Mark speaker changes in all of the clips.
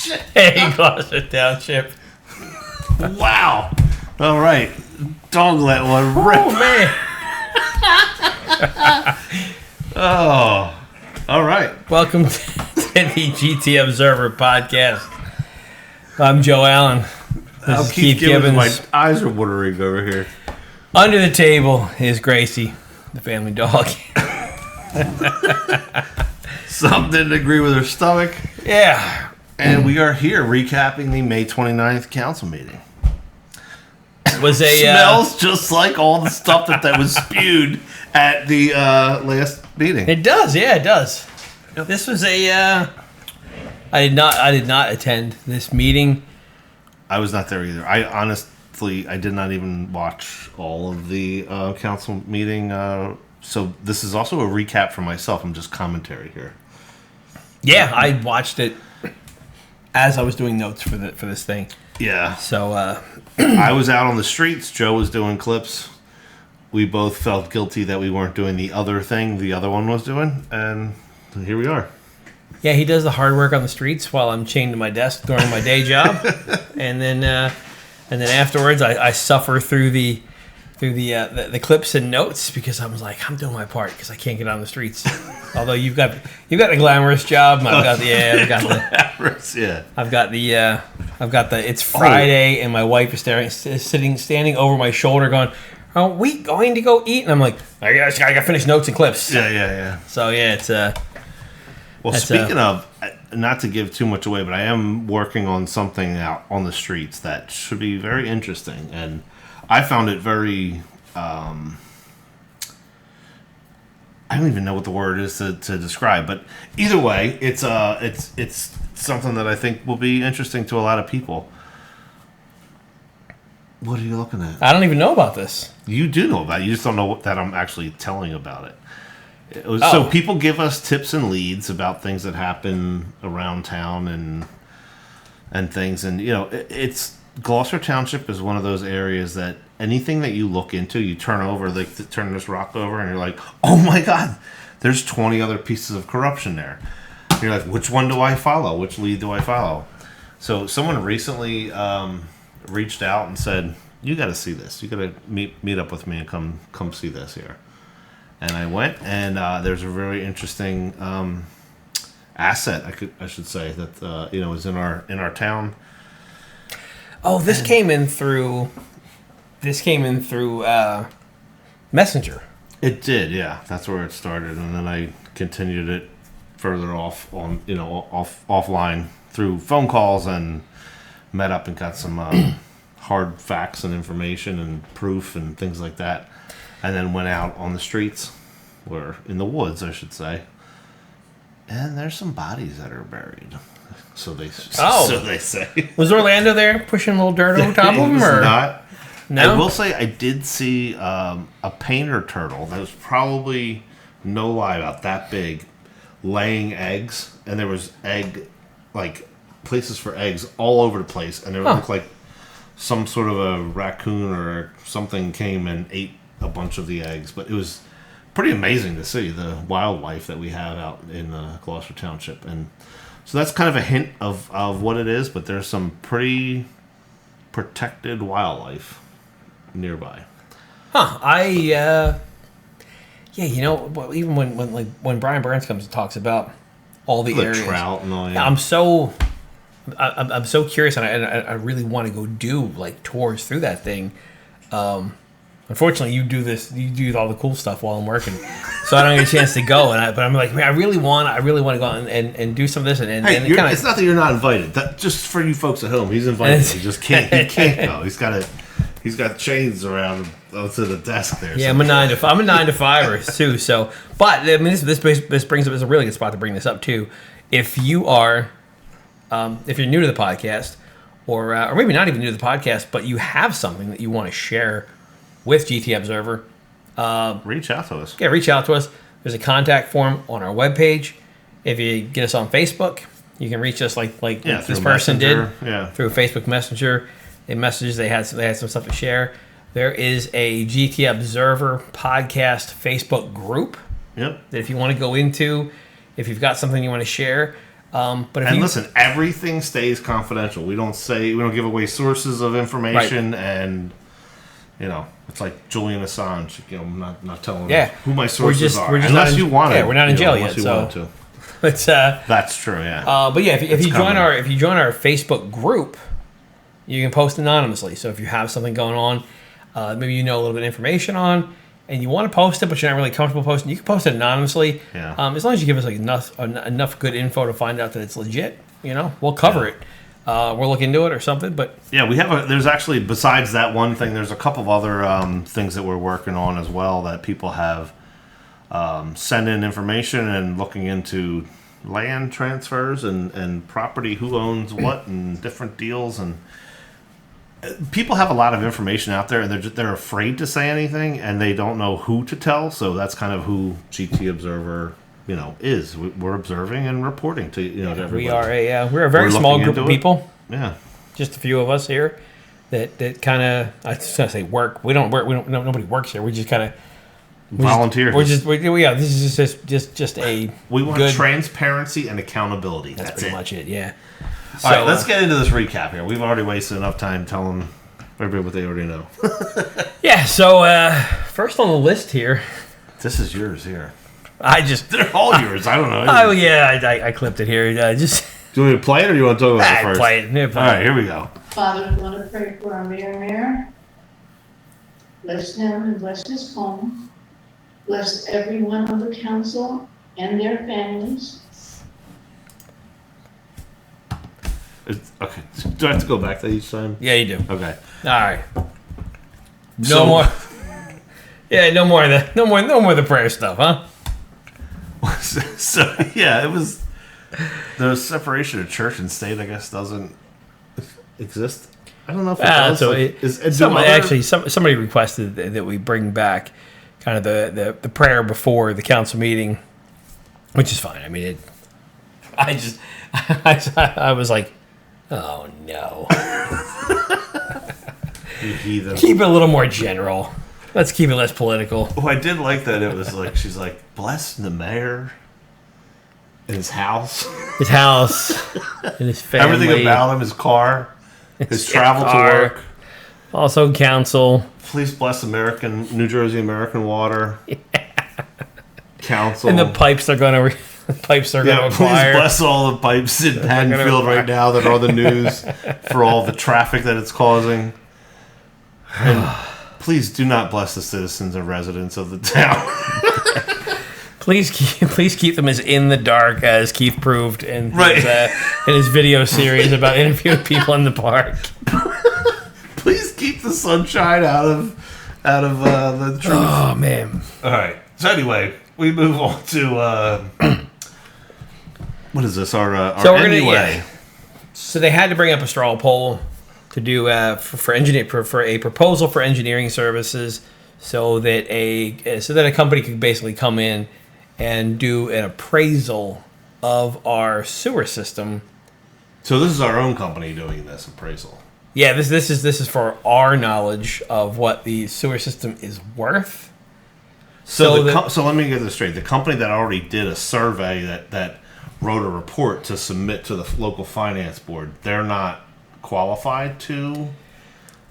Speaker 1: Hey, Gloucester Township.
Speaker 2: Wow. All right. Dog let one rip.
Speaker 1: Oh, man.
Speaker 2: Oh. All right.
Speaker 1: Welcome to the GT Observer podcast. I'm Joe Allen. This is Keith Gibbons.
Speaker 2: My eyes are watering over here.
Speaker 1: Under the table is Gracie, the family dog.
Speaker 2: Some didn't agree with her stomach.
Speaker 1: Yeah.
Speaker 2: And we are here recapping the May 29th council meeting.
Speaker 1: Was a
Speaker 2: smells just like all the stuff that was spewed at the last meeting.
Speaker 1: It does, yeah, it does. This was a I did not attend this meeting.
Speaker 2: I was not there either. I honestly did not even watch all of the council meeting. So this is also a recap for myself. I'm just commentary here.
Speaker 1: Yeah, I watched it as I was doing notes for this thing.
Speaker 2: Yeah.
Speaker 1: So
Speaker 2: I was out on the streets. Joe was doing clips. We both felt guilty that we weren't doing the other thing the other one was doing, and here we are.
Speaker 1: Yeah, he does the hard work on the streets while I'm chained to my desk during my day job, and then afterwards I suffer through the clips and notes because I was like, I'm doing my part because I can't get on the streets. Although you've got a glamorous job, I've got the it's Friday and my wife is standing over my shoulder going, are we going to go eat? And I'm like, I got to finish notes and clips.
Speaker 2: Yeah.
Speaker 1: So yeah, it's
Speaker 2: well, speaking of, not to give too much away, but I am working on something out on the streets that should be very interesting, and I found it very. I don't even know what the word is to describe, but either way, it's something that I think will be interesting to a lot of people. What are you looking at?
Speaker 1: I don't even know about this.
Speaker 2: You do know about it. You just don't know that I'm actually telling about it. So people give us tips and leads about things that happen around town and things, and it's Gloucester Township is one of those areas that anything that you look into, you turn over, like turn this rock over, and you're like, oh my God, there's 20 other pieces of corruption there. And you're like, which one do I follow? Which lead do I follow? So someone recently reached out and said, you got to see this. You got to meet up with me and come see this here. And I went, and there's a very interesting asset, I should say, that is in our town.
Speaker 1: Oh, this came in through Messenger.
Speaker 2: It did, yeah. That's where it started, and then I continued it further off on offline through phone calls and met up and got some hard facts and information and proof and things like that, and then went out on the streets, or in the woods, I should say. And there's some bodies that are buried. So they say.
Speaker 1: Was Orlando there pushing a little dirt over top of him? Or
Speaker 2: not.
Speaker 1: No?
Speaker 2: I will say I did see a painter turtle that was probably, no lie, about that big, laying eggs. And there was places for eggs all over the place. And it looked like some sort of a raccoon or something came and ate a bunch of the eggs. But it was pretty amazing to see the wildlife that we have out in Gloucester Township. And so that's kind of a hint of what it is, but there's some pretty protected wildlife nearby.
Speaker 1: Even when Brian Burns comes and talks about all the areas,
Speaker 2: trout and all that.
Speaker 1: I'm so curious, and I really want to go do tours through that thing. Unfortunately, you do all the cool stuff while I'm working, so I don't get a chance to go. But I'm like, man, I really want to go out and do some of this.
Speaker 2: It's not that you're not invited. Just for you folks at home, he's invited. He just can't. He can't go. He's got chains around to the desk there.
Speaker 1: Yeah, I'm a 9 to 5er too. So, but I mean, this brings up, it's a really good spot to bring this up too. If you are, if you're new to the podcast, or maybe not even new to the podcast, but you have something that you want to share with GT Observer,
Speaker 2: reach out to us.
Speaker 1: Yeah, reach out to us. There's a contact form on our webpage. If you get us on Facebook, you can reach us like this person did through Facebook Messenger. They messages. They had some stuff to share. There is a GT Observer podcast Facebook group.
Speaker 2: Yep.
Speaker 1: That if you want to go into, if you've got something you want to share, But
Speaker 2: and listen, everything stays confidential. We don't give away sources of information, and it's like Julian Assange. I'm not telling who my sources are, unless you want to.
Speaker 1: Yeah, we're not in jail yet, so it's
Speaker 2: that's true. Yeah.
Speaker 1: But yeah, if you join our Facebook group, you can post anonymously. So if you have something going on, maybe a little bit of information on, and you want to post it, but you're not really comfortable posting, you can post it anonymously. Yeah. As long as you give us enough good info to find out that it's legit, we'll cover it. We'll look into it or something. But
Speaker 2: yeah, there's actually, besides that one thing, there's a couple of other things that we're working on as well that people have sent in information and looking into land transfers and property, who owns what, and different deals. And people have a lot of information out there, and they're afraid to say anything, and they don't know who to tell. So that's kind of who GT Observer, is. We're observing and reporting to to everybody.
Speaker 1: We're a very small group of people.
Speaker 2: Yeah,
Speaker 1: just a few of us here that kind of, I was gonna say work. We don't work. Nobody works here. We just kind of
Speaker 2: volunteers.
Speaker 1: This is just a.
Speaker 2: We want transparency and accountability.
Speaker 1: That's pretty much it. Yeah.
Speaker 2: All right, let's get into this recap here. We've already wasted enough time telling everybody what they already know.
Speaker 1: Yeah, so first on the list here.
Speaker 2: This is yours here.
Speaker 1: They're
Speaker 2: all yours. I don't know.
Speaker 1: Oh, yeah, I clipped it here.
Speaker 2: Do you want me to play it, or do you want to talk about it first?
Speaker 1: Play it.
Speaker 2: All right, here we go.
Speaker 3: Father, we want to pray for our mayor. Bless him and bless his home. Bless everyone on the council and their families.
Speaker 2: Okay. Do I have to go back to each time?
Speaker 1: Yeah, you do.
Speaker 2: Okay.
Speaker 1: All right. More. Yeah, no more of the prayer stuff, huh?
Speaker 2: So yeah, it was the separation of church and state. I guess doesn't exist. I don't know if it does.
Speaker 1: So somebody requested that we bring back kind of the prayer before the council meeting, which is fine. I mean, I was like, oh no.
Speaker 2: You heathen.
Speaker 1: Keep it a little more general. Let's keep it less political.
Speaker 2: Oh, I did like that. It was like, she's like, bless the mayor and his house.
Speaker 1: His house and his family.
Speaker 2: Everything about him, his car, his travel to work.
Speaker 1: Also council.
Speaker 2: Please bless New Jersey American Water. Yeah. Council.
Speaker 1: And the pipes they're going to acquire.
Speaker 2: Please bless all the pipes in Haddonfield right now that are on the news for all the traffic that it's causing. And please do not bless the citizens and residents of the town.
Speaker 1: Please keep them as in the dark as Keith proved in his video series about interviewing people in the park.
Speaker 2: Please keep the sunshine out of the truth.
Speaker 1: Oh man!
Speaker 2: All right. So anyway, we move on to what is this? Our anyway.
Speaker 1: So they had to bring up a straw poll to do for a proposal for engineering services, so that a company could basically come in and do an appraisal of our sewer system.
Speaker 2: So this is our own company doing this appraisal.
Speaker 1: Yeah, this is for our knowledge of what the sewer system is worth.
Speaker 2: So let me get this straight. The company that already did a survey that wrote a report to submit to the local finance board, they're not qualified to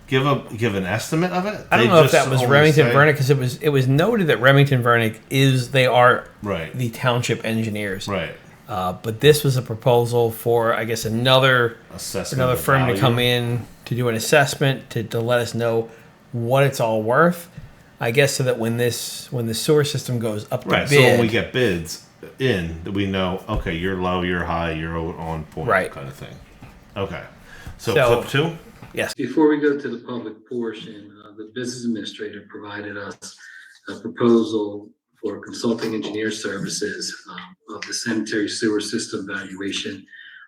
Speaker 2: give an estimate of it.
Speaker 1: I don't know if that was Remington Vernick, because it was noted that Remington Vernick they are the township engineers,
Speaker 2: right?
Speaker 1: But this was a proposal for, I guess, another firm to come in to do an assessment to let us know what it's all worth. I guess so that when the sewer system goes up to bid,
Speaker 2: so when we get bids in, we know, okay, you're low, you're high, you're on point, kind of thing. Okay. So clip 2?
Speaker 1: Yes.
Speaker 4: Before we go to the public portion, the business administrator provided us a proposal for consulting engineer services of the sanitary sewer system valuation.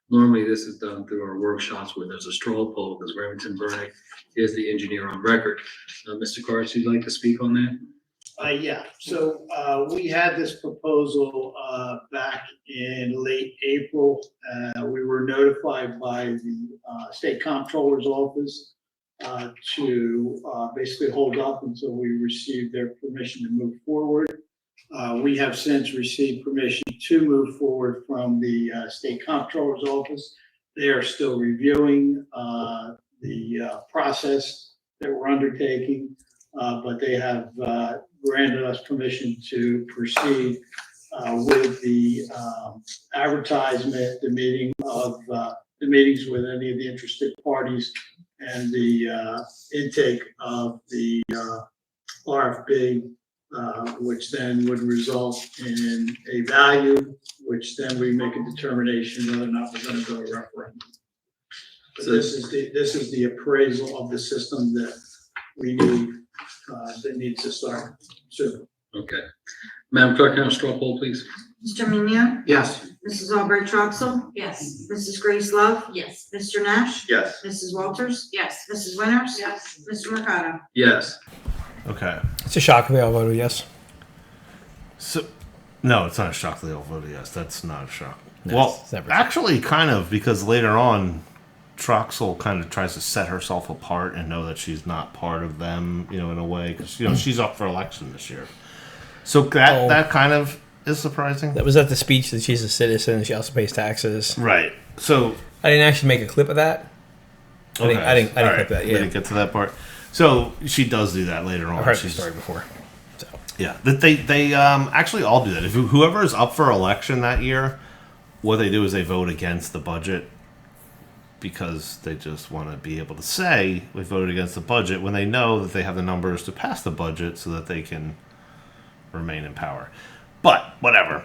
Speaker 4: Normally, this is done through our workshops where there's a straw poll, because Remington Vernick is the engineer on record. Mr. Carson, you'd like to speak on that?
Speaker 5: Yeah, so we had this proposal back in late April. We were notified by the state comptroller's office to basically hold up until we received their permission to move forward. We have since received permission to move forward from the State Comptroller's Office. They are still reviewing the process that we're undertaking, but they have granted us permission to proceed with the advertisement, the meetings with any of the interested parties, and the intake of the RFP, which then would result in a value, which then we make a determination whether or not we're going to go to referendum. So this is the appraisal of the system that we need, that needs to start soon.
Speaker 4: Okay. Madam Clerk, can I have a straw poll, please?
Speaker 6: Mr. Minio?
Speaker 5: Yes.
Speaker 6: Mrs. Albright Troxel?
Speaker 7: Yes.
Speaker 6: Mrs. Grace Love?
Speaker 7: Yes.
Speaker 6: Mr. Nash?
Speaker 2: Yes.
Speaker 6: Mrs. Walters?
Speaker 7: Yes.
Speaker 6: Mrs. Winters?
Speaker 7: Yes.
Speaker 6: Mr. Mercado?
Speaker 4: Yes.
Speaker 2: Okay.
Speaker 1: It's a shock they all voted yes.
Speaker 2: So, no, it's not a shock they all voted yes. That's not a shock.
Speaker 1: No,
Speaker 2: Well,
Speaker 1: it's never-
Speaker 2: actually, kind of, because later on, Troxel kind of tries to set herself apart and know that she's not part of them, in a way, because she's up for election this year. So that kind of is surprising.
Speaker 1: That was at the speech that she's a citizen and she also pays taxes.
Speaker 2: Right. So
Speaker 1: I didn't actually make a clip of that. I didn't
Speaker 2: All right.
Speaker 1: clip that.
Speaker 2: We
Speaker 1: Yeah,
Speaker 2: didn't get to that part. So she does do that later on.
Speaker 1: I've heard the story before. So
Speaker 2: Yeah, that they actually all do that. If whoever is up for election that year, what they do is they vote against the budget because they just want to be able to say we voted against the budget when they know that they have the numbers to pass the budget so that they can remain in power. But whatever.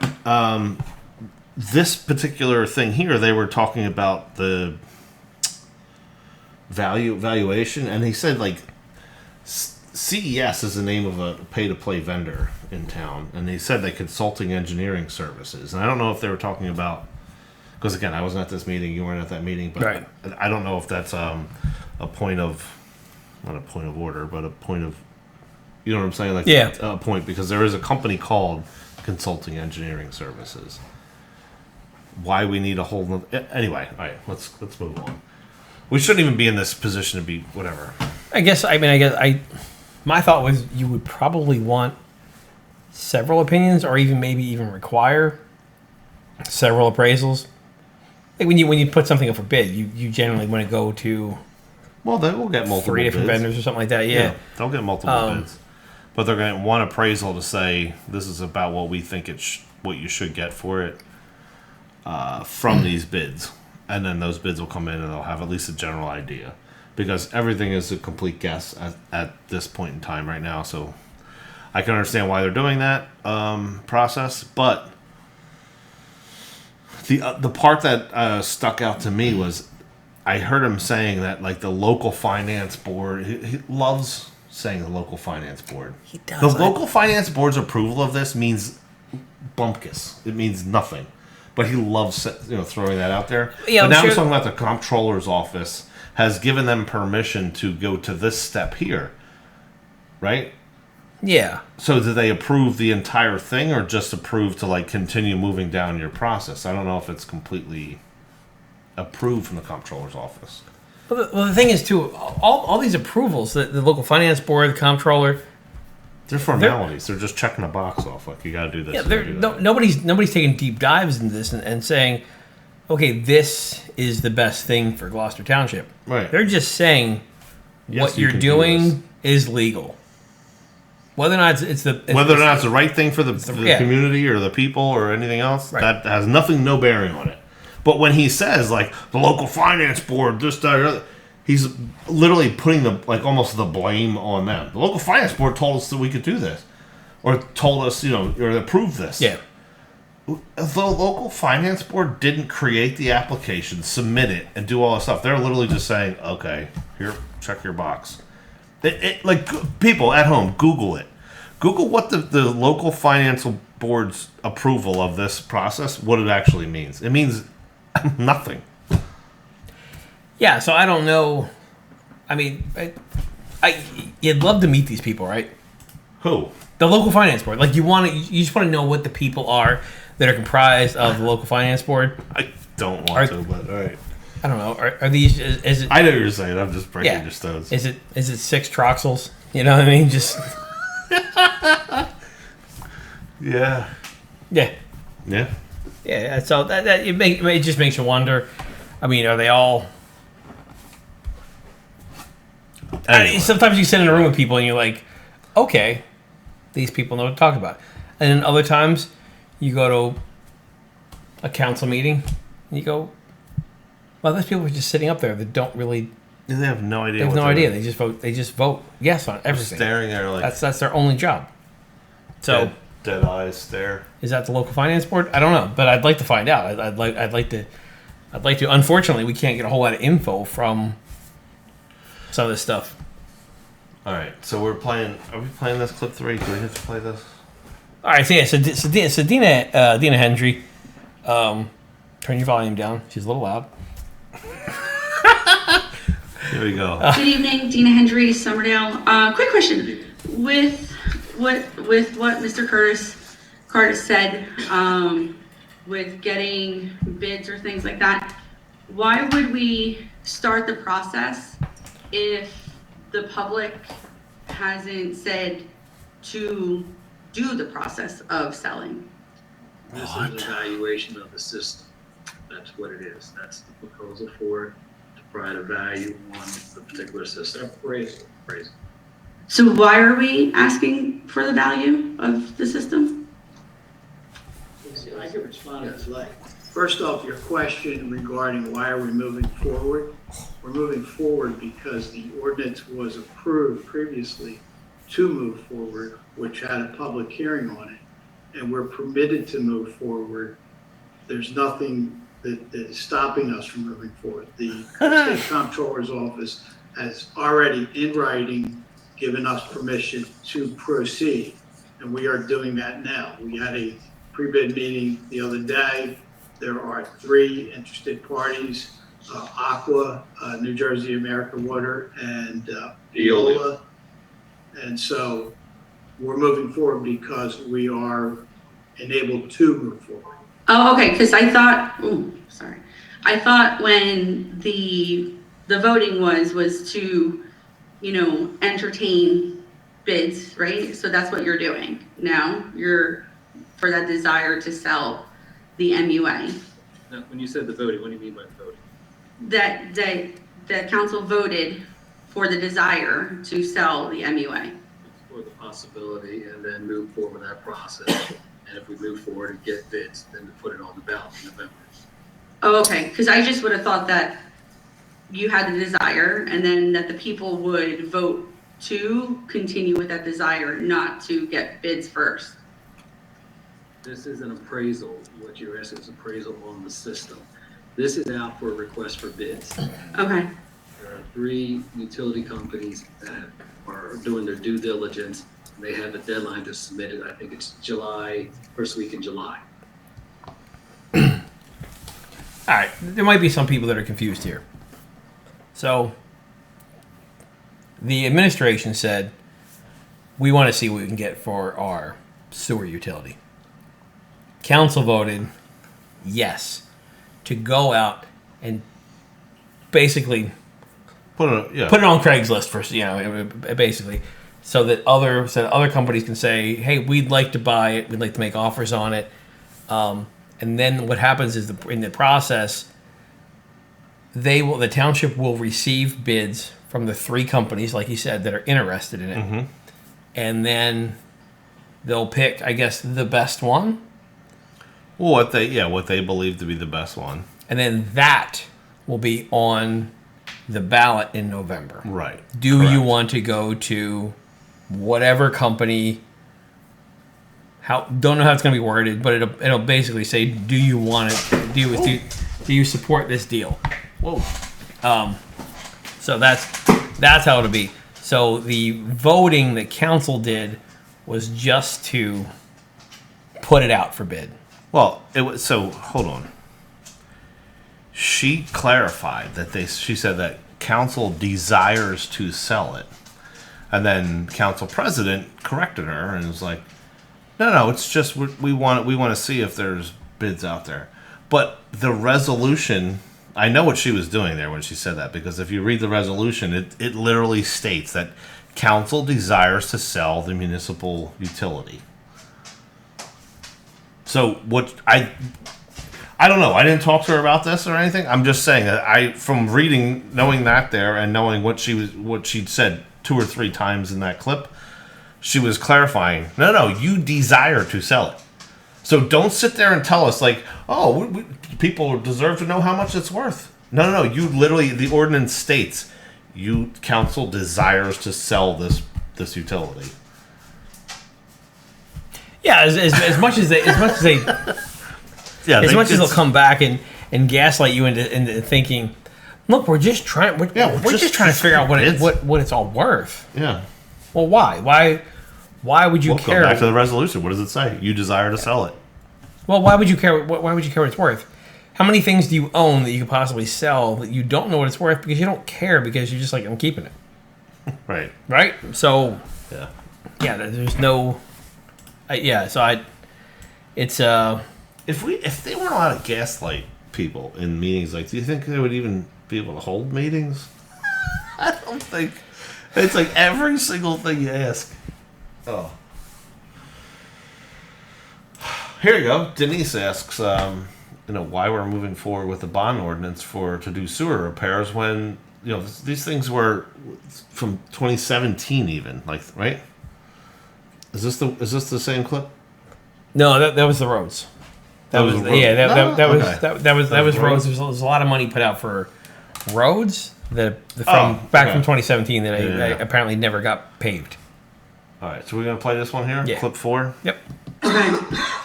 Speaker 2: This particular thing here, they were talking about the valuation, and he said like CES is the name of a pay-to-play vendor in town, and they said they consulting engineering services. And I don't know if they were talking about, because again, I wasn't at this meeting, you weren't at that meeting, but
Speaker 1: Right.
Speaker 2: I don't know if that's a point of, not a point of order, but a point of, you know what I'm saying? Like
Speaker 1: Yeah.
Speaker 2: a point, because there is a company called Consulting Engineering Services. Why we need a whole anyway? All right, let's move on. We shouldn't even be in this position to be whatever.
Speaker 1: my thought was you would probably want several opinions, or maybe even require several appraisals. Like when you put something up for bid, you generally want to go to
Speaker 2: Well, they will get multiple
Speaker 1: 3 different
Speaker 2: bids.
Speaker 1: vendors or something like that. Yeah.
Speaker 2: They'll get multiple bids, but they're going to want appraisal to say this is about what we think what you should get for it from these bids, and then those bids will come in and they'll have at least a general idea, because everything is a complete guess at this point in time right now. So I can understand why they're doing that process, but the part that stuck out to me was I heard him saying that like the local finance board, he loves saying the local finance board.
Speaker 1: He does.
Speaker 2: The local finance board's approval of this means bumpkus. It means nothing. But he loves throwing that out there.
Speaker 1: Yeah,
Speaker 2: but
Speaker 1: I'm
Speaker 2: now
Speaker 1: sure-
Speaker 2: he's talking about the comptroller's office has given them permission to go to this step here, right?
Speaker 1: Yeah.
Speaker 2: So do they approve the entire thing, or just approve to like continue moving down your process? I don't know if it's completely approved from the comptroller's office.
Speaker 1: Well, the thing is too, all these approvals, the local finance board, the comptroller,
Speaker 2: They're formalities. They're just checking a box off. Like you got to do this.
Speaker 1: yeah,
Speaker 2: you gotta do that.
Speaker 1: nobody's taking deep dives into this and saying, okay, this is the best thing for Gloucester Township.
Speaker 2: Right.
Speaker 1: They're just saying
Speaker 2: Yes,
Speaker 1: what
Speaker 2: you
Speaker 1: you're
Speaker 2: can do this.
Speaker 1: doing is legal. Whether or not it's the
Speaker 2: right thing for the
Speaker 1: yeah.
Speaker 2: community or the people or anything else,
Speaker 1: Right.
Speaker 2: that has no bearing on it. But when he says like the local finance board, this, that, or other, he's literally putting almost the blame on them. The local finance board told us that we could do this, or told us, or approved this.
Speaker 1: Yeah.
Speaker 2: The local finance board didn't create the application, submit it, and do all this stuff. They're literally just saying, okay, here, check your box. Like people at home, Google it. Google what the local financial board's approval of this process, what it actually means. It means nothing.
Speaker 1: Yeah, so I don't know. I mean, you'd love to meet these people, right?
Speaker 2: Who?
Speaker 1: The local finance board. Like you just want to know what the people are that are comprised of the local finance board.
Speaker 2: I don't want to, but all right.
Speaker 1: I don't know. Are these? Is it?
Speaker 2: I know what you're saying. I'm just breaking
Speaker 1: Yeah.
Speaker 2: your stones.
Speaker 1: Is it 6 Troxels? You know what I mean? Just
Speaker 2: Yeah.
Speaker 1: Yeah.
Speaker 2: Yeah.
Speaker 1: Yeah. So that it just makes you wonder. I mean, are they all?
Speaker 2: Anyway.
Speaker 1: Sometimes you sit in a room with people and you're like, okay, these people know what to talk about. And then other times you go to a council meeting and you go, well, those people are just sitting up there that don't really.
Speaker 2: They have no idea.
Speaker 1: They have no idea. They just vote yes on everything.
Speaker 2: Staring there like
Speaker 1: that's their only job. So
Speaker 2: dead eyes stare.
Speaker 1: Is that the local finance board? I don't know, but I'd like to find out. I'd like to. Unfortunately, we can't get a whole lot of info from some of this stuff.
Speaker 2: All right, so we're playing. Are we playing this clip 3? Do we have to play this?
Speaker 1: All right, so yeah, so Dena Hendry, turn your volume down. She's a little loud.
Speaker 2: Here we go.
Speaker 7: Good evening, Dena Hendry, Somerdale. Quick question: with what Mr. Curtis said, with getting bids or things like that, why would we start the process if the public hasn't said to do the process of selling?
Speaker 4: This is an evaluation of the system. That's what it is. That's the proposal for it, to provide a value on the particular system. Appraisal.
Speaker 7: So why are we asking for the value of the system?
Speaker 5: I can respond if you like. First off, your question regarding why are we moving forward? We're moving forward because the ordinance was approved previously to move forward, which had a public hearing on it, and we're permitted to move forward. There's nothing that is stopping us from moving forward. The State Comptroller's Office has already, in writing, given us permission to proceed, and we are doing that now. We had a pre-bid meeting the other day. There are 3 interested parties, Aqua, New Jersey American Water, and Veolia. And so we're moving forward because we are enabled to move forward.
Speaker 7: Oh, okay, because I thought when the voting was to, entertain bids, right? So that's what you're doing now. You're for that desire to sell the MUA.
Speaker 4: Now, when you said the voting, what do you mean by voting?
Speaker 7: That council voted for the desire to sell the MUA.
Speaker 4: For the possibility, and then move forward with that process. And if we move forward and get bids, then to put it on the ballot in November.
Speaker 7: Oh, okay, because I just would have thought that you had the desire and then that the people would vote to continue with that desire, not to get bids first.
Speaker 4: This is an appraisal. What you're asking is appraisal on the system. This is out for a request for bids.
Speaker 7: Okay.
Speaker 4: There are 3 utility companies that are doing their due diligence. They have a deadline to submit it. I think it's first week in July.
Speaker 1: All right, there might be some people that are confused here. So, the administration said, we want to see what we can get for our sewer utility. Council voted yes to go out and basically
Speaker 2: Put it
Speaker 1: on Craigslist first, basically, so that other companies can say, hey, we'd like to buy it, we'd like to make offers on it. And then what happens is in the process, the township will receive bids from the 3 companies, like you said, that are interested in it. Mm-hmm. And then they'll pick, I guess, the best one.
Speaker 2: Well, what they believe to be the best one.
Speaker 1: And then that will be on the ballot in November.
Speaker 2: Right.
Speaker 1: Do you want to go to whatever company? Don't know how it's going to be worded, but it'll basically say, do you want it? Do you support this deal?
Speaker 2: Whoa.
Speaker 1: So that's how it'll be. So the voting that council did was just to put it out for bid.
Speaker 2: Well, it was so. Hold on. She clarified that she said that council desires to sell it, and then council president corrected her and was like, "No, it's just we want to see if there's bids out there." But the resolution, I know what she was doing there when she said that, because if you read the resolution, it literally states that council desires to sell the municipal utility. So what I don't know. I didn't talk to her about this or anything. I'm just saying that from reading, knowing that there, and knowing what she'd said 2 or 3 times in that clip, she was clarifying. No, you desire to sell it. So don't sit there and tell us like, oh, people deserve to know how much it's worth. No. You literally, the ordinance states, council desires to sell this utility.
Speaker 1: Yeah, as much as they'll come back and gaslight you into thinking, look, we're just trying to figure out what it's all worth.
Speaker 2: Yeah.
Speaker 1: Well, why? Why would you care?
Speaker 2: Go back to the resolution. What does it say? You desire to sell it.
Speaker 1: Well, why would you care? Why would you care what it's worth? How many things do you own that you could possibly sell that you don't know what it's worth because you don't care because you're just like, I'm keeping it.
Speaker 2: Right.
Speaker 1: Right. So.
Speaker 2: Yeah.
Speaker 1: Yeah. There's no. It's
Speaker 2: If they weren't allowed to gaslight people in meetings, like, do you think they would even be able to hold meetings? I don't think. It's like every single thing you ask. Oh. Here you go. Denise asks, why we're moving forward with the bond ordinance to do sewer repairs when, these things were from 2017 even, like, right? Is this the same clip?
Speaker 1: No, that was the roads. That was roads. There was a lot of money put out for roads from 2017 that I apparently never got paved.
Speaker 2: All right, so we're gonna play this one here.
Speaker 1: Yeah.
Speaker 2: Clip 4.
Speaker 1: Yep.
Speaker 6: Okay.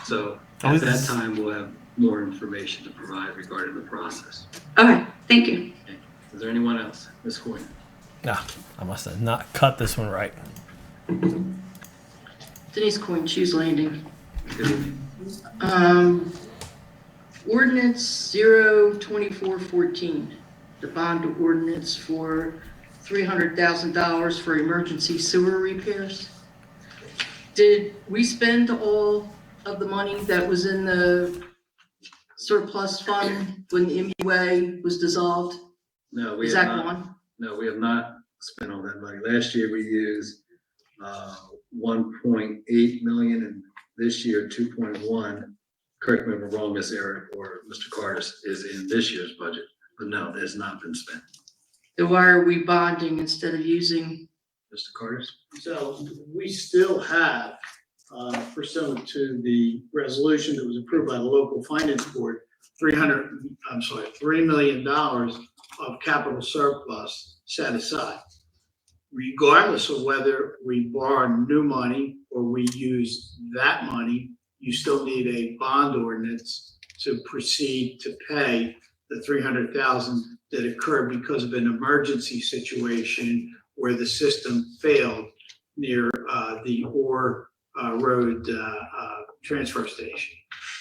Speaker 4: So at that time, we'll have more information to provide regarding the process.
Speaker 7: Okay, thank you.
Speaker 4: Okay. Is there anyone else? Ms. Coyne?
Speaker 1: Nah, I must have not cut this one right.
Speaker 8: Denise Coyne, Shoes Landing.
Speaker 4: Good evening.
Speaker 8: Ordinance 02414, the bond ordinance for $300,000 for emergency sewer repairs. Did we spend all of the money that was in the surplus fund when the MUA was dissolved?
Speaker 4: No, we
Speaker 8: Is
Speaker 4: have
Speaker 8: that
Speaker 4: not.
Speaker 8: gone?
Speaker 4: No, we have not spent all that money. Last year, we used 1.8 million, and this year 2.1. Correct me if I'm wrong, Ms. Eric or Mr. Curtis, is in this year's budget, but no, it has not been spent.
Speaker 8: Then why are we bonding instead of using?
Speaker 4: Mr. Curtis?
Speaker 5: So we still have, pursuant to the resolution that was approved by the local finance board, $3 million of capital surplus set aside. Regardless of whether we borrow new money or we use that money, you still need a bond ordinance to proceed to pay the $300,000 that occurred because of an emergency situation where the system failed near the Orr Road transfer station.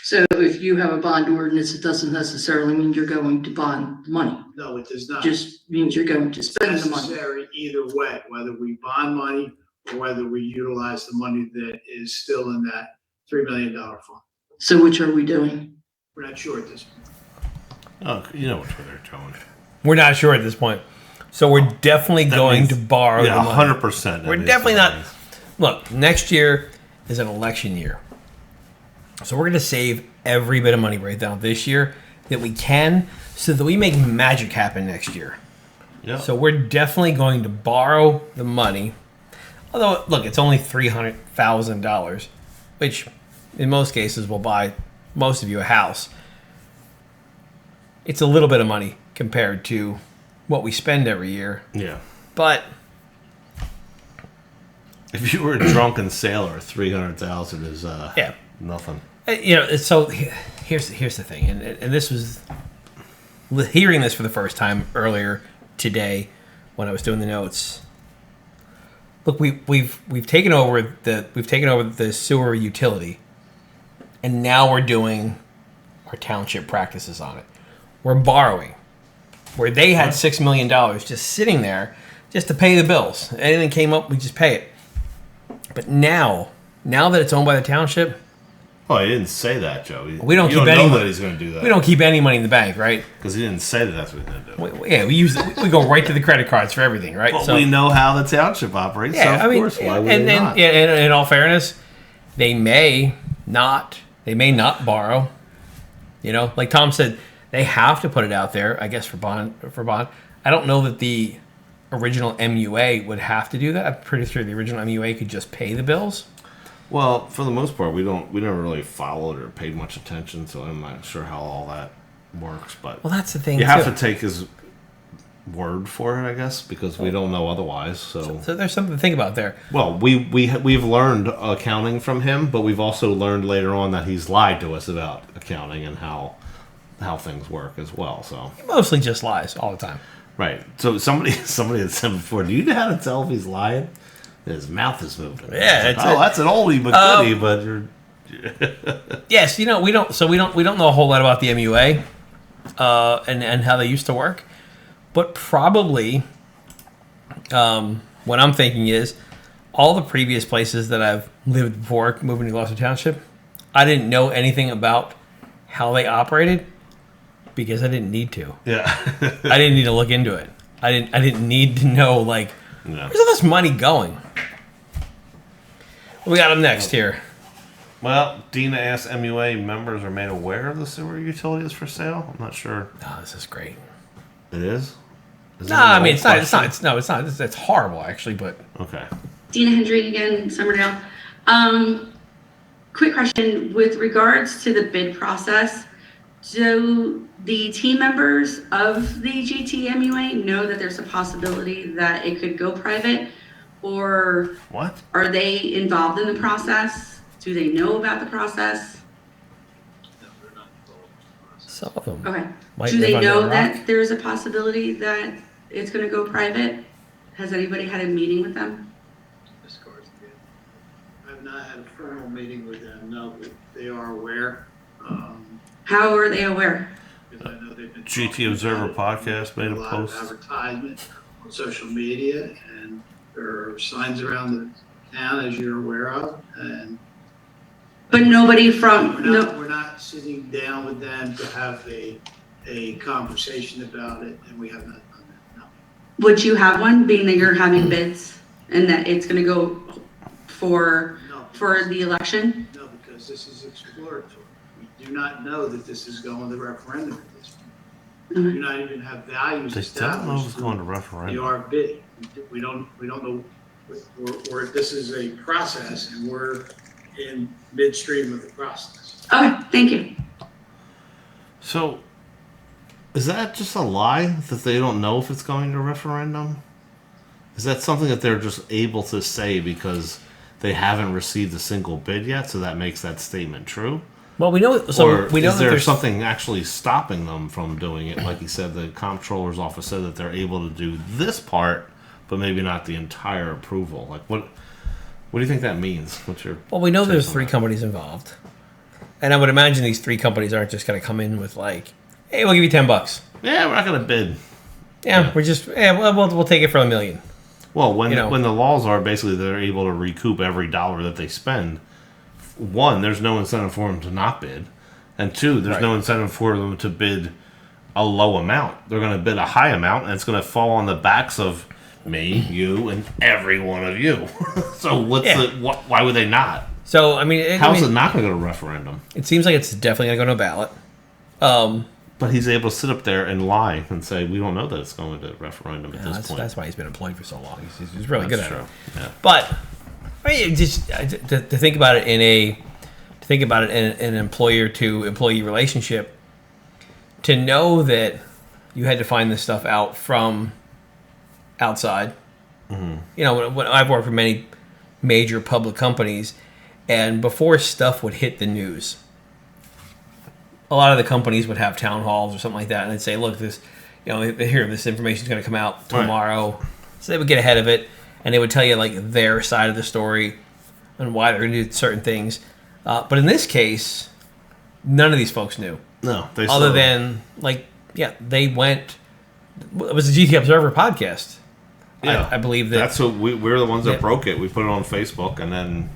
Speaker 8: So if you have a bond ordinance, it doesn't necessarily mean you're going to bond money.
Speaker 5: No, it does not.
Speaker 8: Just means you're going to spend the money.
Speaker 5: Necessary either way, whether we bond money or whether we utilize the money that is still in that $3 million fund.
Speaker 8: So which are we doing?
Speaker 5: We're not sure at this point.
Speaker 2: Oh, you know which way they're going.
Speaker 1: We're not sure at this point. So we're definitely going to borrow the money.
Speaker 2: 100%.
Speaker 1: We're definitely not. Look, next year is an election year. So we're going to save every bit of money right now this year that we can so that we make magic happen next year.
Speaker 2: Yeah.
Speaker 1: So we're definitely going to borrow the money. Although, look, it's only $300,000, which in most cases will buy most of you a house. It's a little bit of money compared to what we spend every year.
Speaker 2: Yeah.
Speaker 1: But
Speaker 2: if you were a drunken sailor, 300,000 is nothing.
Speaker 1: So here's the thing, and this was hearing this for the first time earlier today when I was doing the notes. Look, we've taken over the sewer utility, and now we're doing our township practices on it. We're borrowing, where they had $6 million just sitting there just to pay the bills. Anything came up, we just pay it. But now that it's owned by the township.
Speaker 2: Oh, he didn't say that, Joe.
Speaker 1: We don't keep
Speaker 2: know that he's going to do that.
Speaker 1: We don't keep any money in the bank, right?
Speaker 2: Because he didn't say that that's what he's going to do.
Speaker 1: We go right to the credit cards for everything, right?
Speaker 2: Well, we know how the township operates, so of course, why would we not?
Speaker 1: And in all fairness, they may not They may not borrow. You know, like Tom said, they have to put it out there, I guess, for bond. I don't know that the original MUA would have to do that. I'm pretty sure the original MUA could just pay the bills.
Speaker 2: Well, for the most part, we never really followed or paid much attention, so I'm not sure how all that works. But
Speaker 1: Well, that's the thing.
Speaker 2: you have
Speaker 1: too.
Speaker 2: to take his word for it, I guess, because we don't know otherwise. So
Speaker 1: there's something to think about there.
Speaker 2: well, we've learned accounting from him, but we've also learned later on that he's lied to us about accounting and how things work as well. So
Speaker 1: He mostly just lies all the time.
Speaker 2: right. So somebody had said before, do you know how to tell if he's lying? His mouth is moving.
Speaker 1: Yeah,
Speaker 2: It's like, that's an oldie but goodie, but you're
Speaker 1: Yes, you know, we don't know a whole lot about the MUA and how they used to work, but probably what I'm thinking is all the previous places that I've lived before moving to Gloucester Township, I didn't know anything about how they operated because I didn't need to.
Speaker 2: yeah.
Speaker 1: I didn't need to look into it. I didn't need to know, like,
Speaker 2: No.
Speaker 1: where's all this money going? What we got up next here?
Speaker 2: Well, Dena asked MUA members are made aware of the sewer utility is for sale. I'm not sure.
Speaker 1: Oh, this is great.
Speaker 2: It is? Is
Speaker 1: No,
Speaker 2: that an
Speaker 1: I mean
Speaker 2: old
Speaker 1: it's not.
Speaker 2: question?
Speaker 1: It's not. It's horrible, actually. But
Speaker 2: Okay.
Speaker 7: Dena Hendry again, Summerdale. Quick question with regards to the bid process. Do the team members of the GTMUA know that there's a possibility that it could go private, or
Speaker 2: What?
Speaker 7: are they involved in the process? Do they know about the process?
Speaker 1: some of them.
Speaker 7: Okay.
Speaker 1: Might
Speaker 7: Do
Speaker 1: live
Speaker 7: they
Speaker 1: under a
Speaker 7: know
Speaker 1: rock.
Speaker 7: that there's a possibility that it's going to go private? Has anybody had a meeting with them?
Speaker 5: I've not had a formal meeting with them, no, but they are aware.
Speaker 7: How are they aware?
Speaker 5: Because I know they've been.
Speaker 2: GT
Speaker 5: talking
Speaker 2: Observer
Speaker 5: about it.
Speaker 2: podcast made a
Speaker 5: lot of
Speaker 2: post.
Speaker 5: advertisement on social media, and there are signs around the town, as you're aware of, and
Speaker 7: But nobody from, no,
Speaker 5: we're not sitting down with them to have a conversation about it, and we have not done that, no.
Speaker 7: would you have one, being that you're having bids and that it's going to go for the election?
Speaker 5: No, because this is exploratory. We do not know that this is going to referendum at this point. We do not even have values
Speaker 2: They don't know if
Speaker 5: established.
Speaker 2: it's going to
Speaker 5: We
Speaker 2: referendum.
Speaker 5: are bidding. We don't know, or if this is a process and we're in midstream of the process.
Speaker 7: Okay, thank you.
Speaker 2: So, is that just a lie that they don't know if it's going to referendum? Is that something that they're just able to say because they haven't received a single bid yet, so that makes that statement true?
Speaker 1: Well, we know. So
Speaker 2: Or
Speaker 1: we know
Speaker 2: is
Speaker 1: that
Speaker 2: there
Speaker 1: there's
Speaker 2: something actually stopping them from doing it? Like you said, the comptroller's office said that they're able to do this part, but maybe not the entire approval. Like, what do you think that means? What's your
Speaker 1: Well, we know
Speaker 2: take
Speaker 1: there's
Speaker 2: on
Speaker 1: 3
Speaker 2: that?
Speaker 1: companies involved, and I would imagine these 3 companies aren't just going to come in with like, "Hey, we'll give you $10."
Speaker 2: Yeah, we're not going to bid.
Speaker 1: Yeah, we're just we'll take it for $1 million.
Speaker 2: Well, when
Speaker 1: You know.
Speaker 2: when the laws are basically they're able to recoup every dollar that they spend, 1, there's no incentive for them to not bid, and 2, there's no incentive for them to bid a low amount. They're going to bid a high amount, and it's going to fall on the backs of me, you, and every one of you. So why would they not?
Speaker 1: So I mean,
Speaker 2: How is it not going to go to referendum?
Speaker 1: It seems like it's definitely going to go to a ballot.
Speaker 2: But he's able to sit up there and lie and say we don't know that it's going to referendum at this point.
Speaker 1: That's why he's been employed for so long. He's really good
Speaker 2: That's
Speaker 1: at
Speaker 2: true.
Speaker 1: it.
Speaker 2: Yeah.
Speaker 1: But I mean, just to think about it in an employer to employee relationship, to know that you had to find this stuff out from outside.
Speaker 2: Mm-hmm.
Speaker 1: You know, when I've worked for many major public companies, and before stuff would hit the news, a lot of the companies would have town halls or something like that, and they'd say, "Look, this, you know, here, this information is going to come out tomorrow." Right. So they would get ahead of it, and they would tell you like their side of the story and why they're going to do certain things. But in this case, none of these folks knew.
Speaker 2: No, they
Speaker 1: other than like, yeah, they went. It was the GT Observer podcast.
Speaker 2: Yeah,
Speaker 1: I believe
Speaker 2: that's what we're the ones that broke it. We put it on Facebook, and then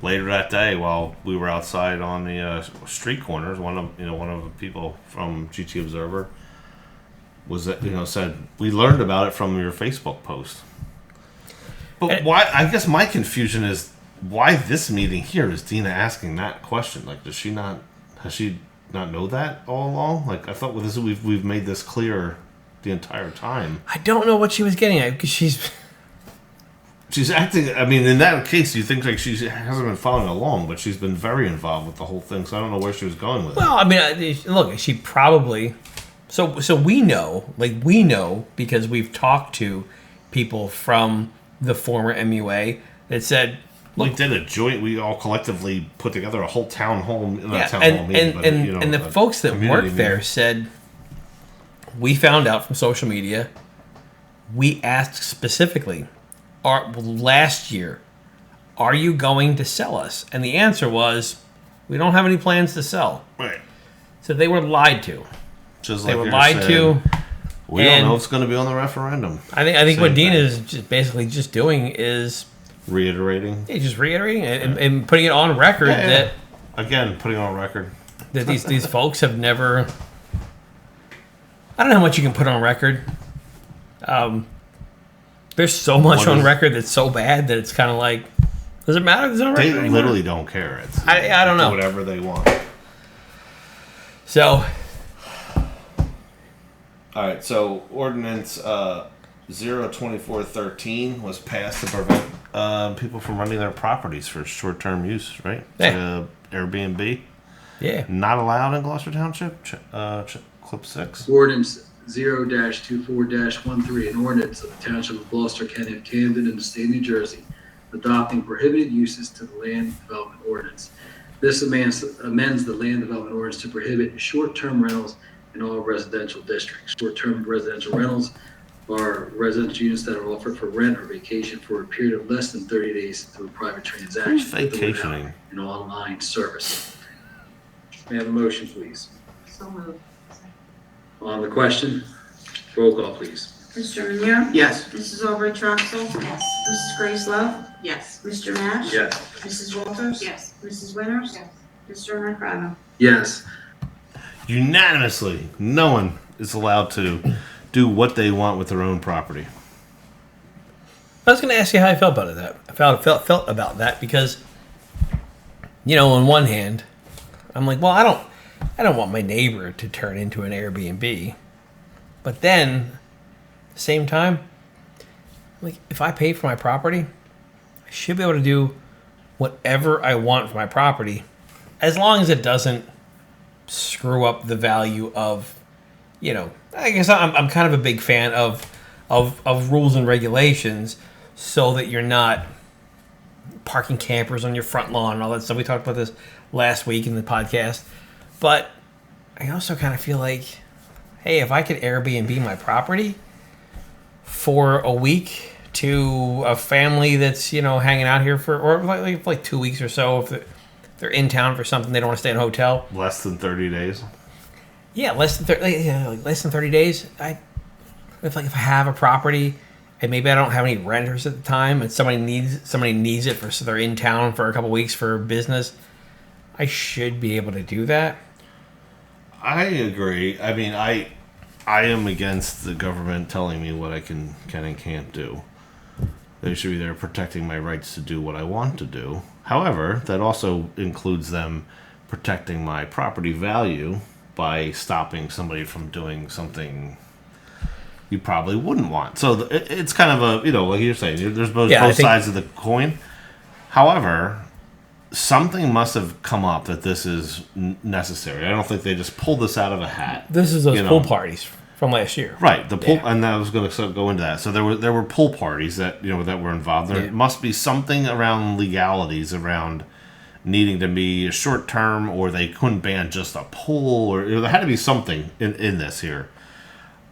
Speaker 2: later that day, while we were outside on the street corners, one of the people from GT Observer was said we learned about it from your Facebook post. But why? I guess my confusion is why this meeting here is Dena asking that question? Like, has she not know that all along? Like, I thought we've made this clear the entire time.
Speaker 1: I don't know what she was getting at because she's
Speaker 2: acting. I mean, in that case, you think like she hasn't been following along, but she's been very involved with the whole thing. So I don't know where she was going with it.
Speaker 1: Well, I mean, look, she probably. So we know because we've talked to people from the former MUA that said,
Speaker 2: we did a joint. We all collectively put together a whole town hall, meeting,
Speaker 1: and the folks that work there said, we found out from social media. We asked specifically, last year, are you going to sell us? And the answer was, we don't have any plans to sell.
Speaker 2: Right.
Speaker 1: So they were lied to.
Speaker 2: Just
Speaker 1: they
Speaker 2: like
Speaker 1: were lied to.
Speaker 2: We don't know if it's going to be on the referendum.
Speaker 1: I think what Dena is just doing is
Speaker 2: reiterating.
Speaker 1: Yeah, just reiterating and putting it on record that
Speaker 2: again, putting it on record
Speaker 1: that these folks have never. I don't know how much you can put on record. There's so much on record that's so bad that it's kind of like, does it matter? There's no record
Speaker 2: they
Speaker 1: anymore?
Speaker 2: Literally don't care. It's
Speaker 1: I don't know.
Speaker 2: Whatever they want.
Speaker 1: So.
Speaker 2: All right, so Ordinance 02413 was passed to prevent people from renting their properties for short-term use, right?
Speaker 1: Yeah.
Speaker 2: Airbnb.
Speaker 1: Yeah.
Speaker 2: Not allowed in Gloucester Township. Clip 6.
Speaker 4: Ordinance 0-24-13, an ordinance of the Township of Gloucester, County of Camden, in the state of New Jersey, adopting prohibited uses to the Land Development Ordinance. This amends the Land Development Ordinance to prohibit short-term rentals in all residential districts. Short-term residential rentals are residential units that are offered for rent or vacation for a period of less than 30 days through a private transaction.
Speaker 2: Who's vacationing?
Speaker 4: An online service. May I have a motion, please?
Speaker 6: So moved.
Speaker 4: On the question, roll call, please.
Speaker 6: Mr. Manero?
Speaker 5: Yes.
Speaker 6: Mrs. Albright Troxel? Yes. Mrs. Grace Love?
Speaker 8: Yes.
Speaker 6: Mr. Nash?
Speaker 4: Yes.
Speaker 6: Mrs. Walters?
Speaker 8: Yes.
Speaker 6: Mrs. Winters?
Speaker 8: Yes.
Speaker 6: Mr. McRae?
Speaker 4: Yes.
Speaker 2: Unanimously, no one is allowed to do what they want with their own property.
Speaker 1: I was going to ask you how I felt about that. I felt about that because, on one hand, I'm like, well, I don't want my neighbor to turn into an Airbnb, but then, at the same time, like if I pay for my property, I should be able to do whatever I want for my property, as long as it doesn't screw up the value of, I guess I'm kind of a big fan of rules and regulations so that you're not parking campers on your front lawn and all that stuff. We talked about this last week in the podcast. But I also kind of feel like, hey, if I could Airbnb my property for a week to a family that's, hanging out here or like 2 weeks or so, if they're in town for something, they don't want to stay in a hotel.
Speaker 2: Less than 30 days.
Speaker 1: Yeah, less than 30 days. If I have a property and maybe I don't have any renters at the time, and somebody needs it so they're in town for a couple weeks for business, I should be able to do that.
Speaker 2: I agree. I mean, I am against the government telling me what I can and can't do. They should be there protecting my rights to do what I want to do. However, that also includes them protecting my property value by stopping somebody from doing something you probably wouldn't want. So it's kind of a, like you're saying, there's both sides of the coin. However, something must have come up that this is necessary. I don't think they just pulled this out of a hat.
Speaker 1: This is those pool parties from last year,
Speaker 2: right? The pool, and I was going to go into that. So there were pool parties that that were involved. There must be something around legalities around needing to be a short term, or they couldn't ban just a pool, or there had to be something in this here.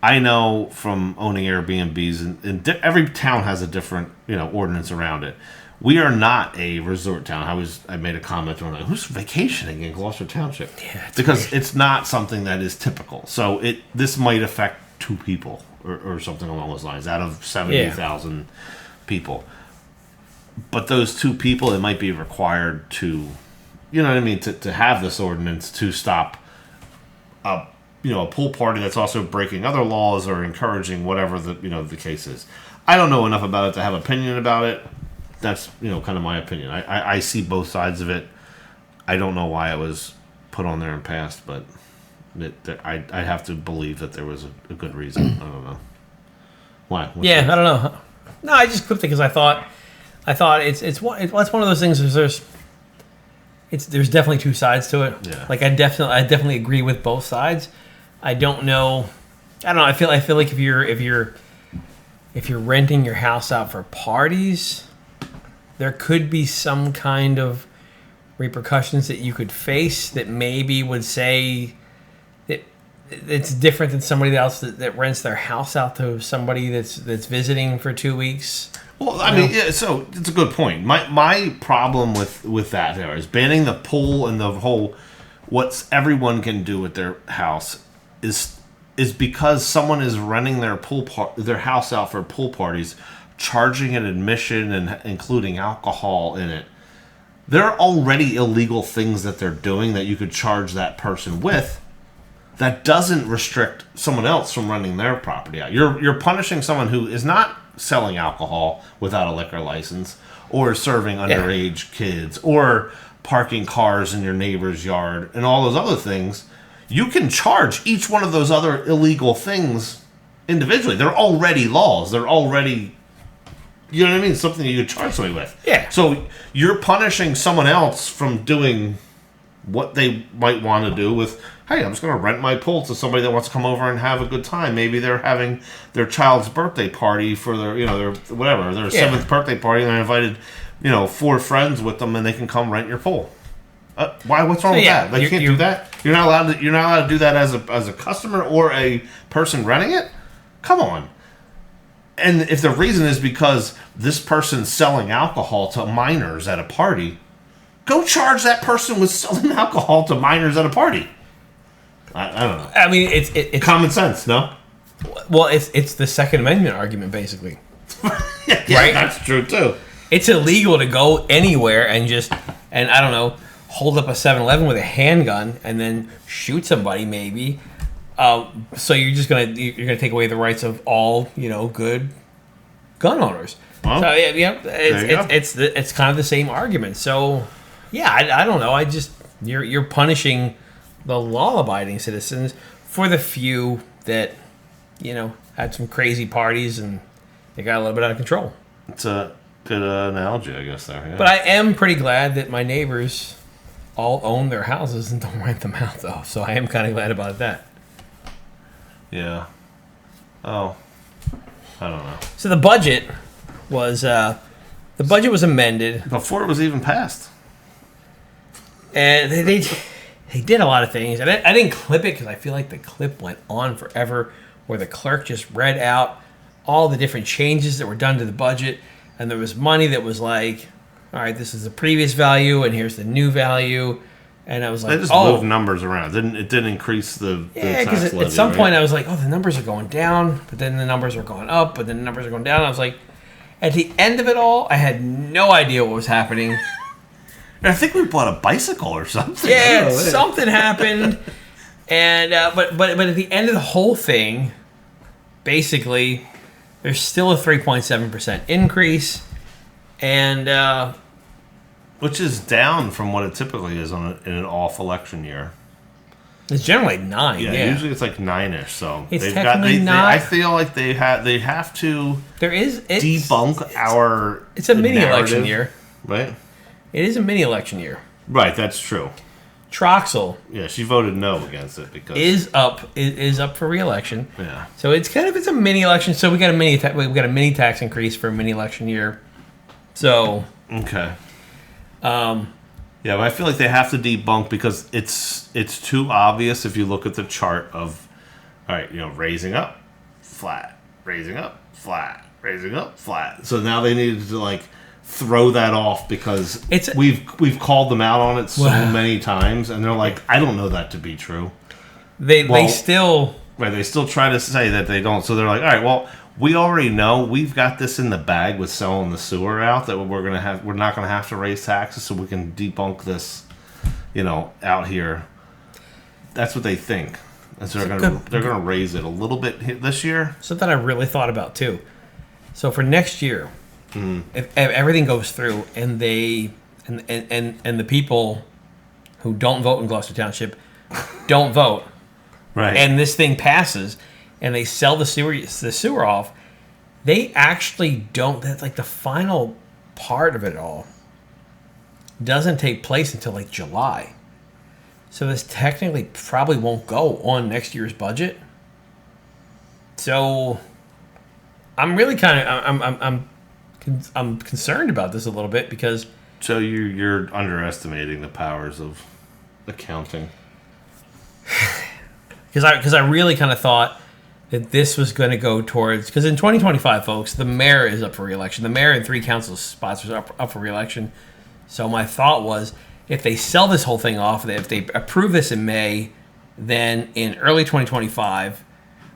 Speaker 2: I know from owning Airbnbs, and every town has a different ordinance around it. We are not a resort town. I made a comment on who's vacationing in Gloucester Township? Yeah, because it's not something that is typical. So this might affect 2 people or something along those lines out of 70,000 people. But those 2 people, it might be required to, to have this ordinance to stop a pool party that's also breaking other laws or encouraging whatever the case is. I don't know enough about it to have an opinion about it. that's kind of my opinion. I see both sides of it. I don't know why it was put on there and passed, but I have to believe that there was a good reason. I don't know why.
Speaker 1: I don't know. No, I just clipped it because I thought it's one of those things. There's definitely two sides to it.
Speaker 2: Yeah.
Speaker 1: Like I definitely agree with both sides. I don't know. I feel like if you're renting your house out for parties, there could be some kind of repercussions that you could face that maybe would say that it's different than somebody else that rents their house out to somebody that's visiting for 2 weeks.
Speaker 2: Well, I mean, yeah, so it's a good point. My problem with that there is banning the pool and the whole what everyone can do with their house is because someone is renting their house out for pool parties, charging an admission and including alcohol in it. There are already illegal things that they're doing that you could charge that person with. That doesn't restrict someone else from renting their property out. You're punishing someone who is not selling alcohol without a liquor license, or serving underage kids, or parking cars in your neighbor's yard, and all those other things. You can charge each one of those other illegal things individually. They're already laws. They're already, you know what I mean? Something you could charge somebody with.
Speaker 1: Yeah.
Speaker 2: So you're punishing someone else from doing what they might want to do with, hey, I'm just going to rent my pool to somebody that wants to come over and have a good time. Maybe they're having their child's birthday party for their 7th birthday party, and they're invited, 4 friends with them, and they can come rent your pool. Why? What's wrong with that? Like, you can't do that. You're not allowed to. You're not allowed to do that as a customer or a person renting it. Come on. And if the reason is because this person's selling alcohol to minors at a party, go charge that person with selling alcohol to minors at a party. I don't know.
Speaker 1: I mean, it's
Speaker 2: common sense, no?
Speaker 1: Well, it's the Second Amendment argument, basically.
Speaker 2: Yeah,
Speaker 1: right?
Speaker 2: That's true too.
Speaker 1: It's illegal to go anywhere and I don't know, hold up a 7-Eleven with a handgun and then shoot somebody, maybe. So you're gonna take away the rights of all good gun owners.
Speaker 2: Well,
Speaker 1: so it's kind of the same argument. So yeah, I don't know. You're punishing the law-abiding citizens for the few that had some crazy parties and they got a little bit out of control.
Speaker 2: It's a good analogy, I guess. There. Yeah.
Speaker 1: But I am pretty glad that my neighbors all own their houses and don't rent them out, though. So I am kind of glad about that.
Speaker 2: Yeah. Oh, I don't know.
Speaker 1: So the budget was amended
Speaker 2: Before it was even passed.
Speaker 1: and they did a lot of things. And I didn't clip it because I feel like the clip went on forever, where the clerk just read out all the different changes that were done to the budget, and there was money that was like, all right, this is the previous value, and here's the new value. And I was like,
Speaker 2: they just moved numbers around. It didn't increase the tax
Speaker 1: because
Speaker 2: levy,
Speaker 1: at some
Speaker 2: right?
Speaker 1: point I was like, oh, the numbers are going down, but then the numbers are going up, but then the numbers are going down. I was like, at the end of it all, I had no idea what was happening.
Speaker 2: I think we bought a bicycle or something.
Speaker 1: Yeah, something happened, and but at the end of the whole thing, basically, there's still a 3.7% increase, and
Speaker 2: which is down from what it typically is in an off election year.
Speaker 1: it's generally 9. Yeah,
Speaker 2: Usually it's like 9ish. So
Speaker 1: It's technically not.
Speaker 2: I feel like they have to
Speaker 1: it's
Speaker 2: debunk our.
Speaker 1: It's a mini
Speaker 2: narrative,
Speaker 1: election year.
Speaker 2: right?
Speaker 1: It is a mini election year.
Speaker 2: Right, that's true.
Speaker 1: Troxel
Speaker 2: Yeah, she voted no against it because
Speaker 1: is up for re-election.
Speaker 2: yeah.
Speaker 1: So it's a mini election. So we got a mini tax increase for a mini election year. So
Speaker 2: Okay. Yeah, but I feel like they have to debunk because it's too obvious if you look at the chart of, all right, raising up, flat, raising up, flat, raising up, flat. So now they needed to throw that off because we've called them out on it so many times, and they're like, I don't know that to be true.
Speaker 1: They still
Speaker 2: try to say that they don't. So they're like, all right, well, we already know we've got this in the bag with selling the sewer out that we're not gonna have to raise taxes, so we can debunk this, out here. That's what they think. And so they're gonna raise it a little bit this year.
Speaker 1: something I really thought about too. So for next year, if everything goes through and they and the people who don't vote in Gloucester Township don't vote,
Speaker 2: Right.
Speaker 1: and this thing passes, and they sell the sewer off, they actually don't. That's like the final part of it all doesn't take place until like July. So this technically probably won't go on next year's budget. So I'm really kind of I'm concerned about this a little bit because
Speaker 2: So you're underestimating the powers of accounting.
Speaker 1: because I really kind of thought that this was going to go towards, because in 2025, folks, the mayor is up for re-election. The mayor and 3 council spots are up for re-election. So my thought was, if they sell this whole thing off, if they approve this in May, then in early 2025,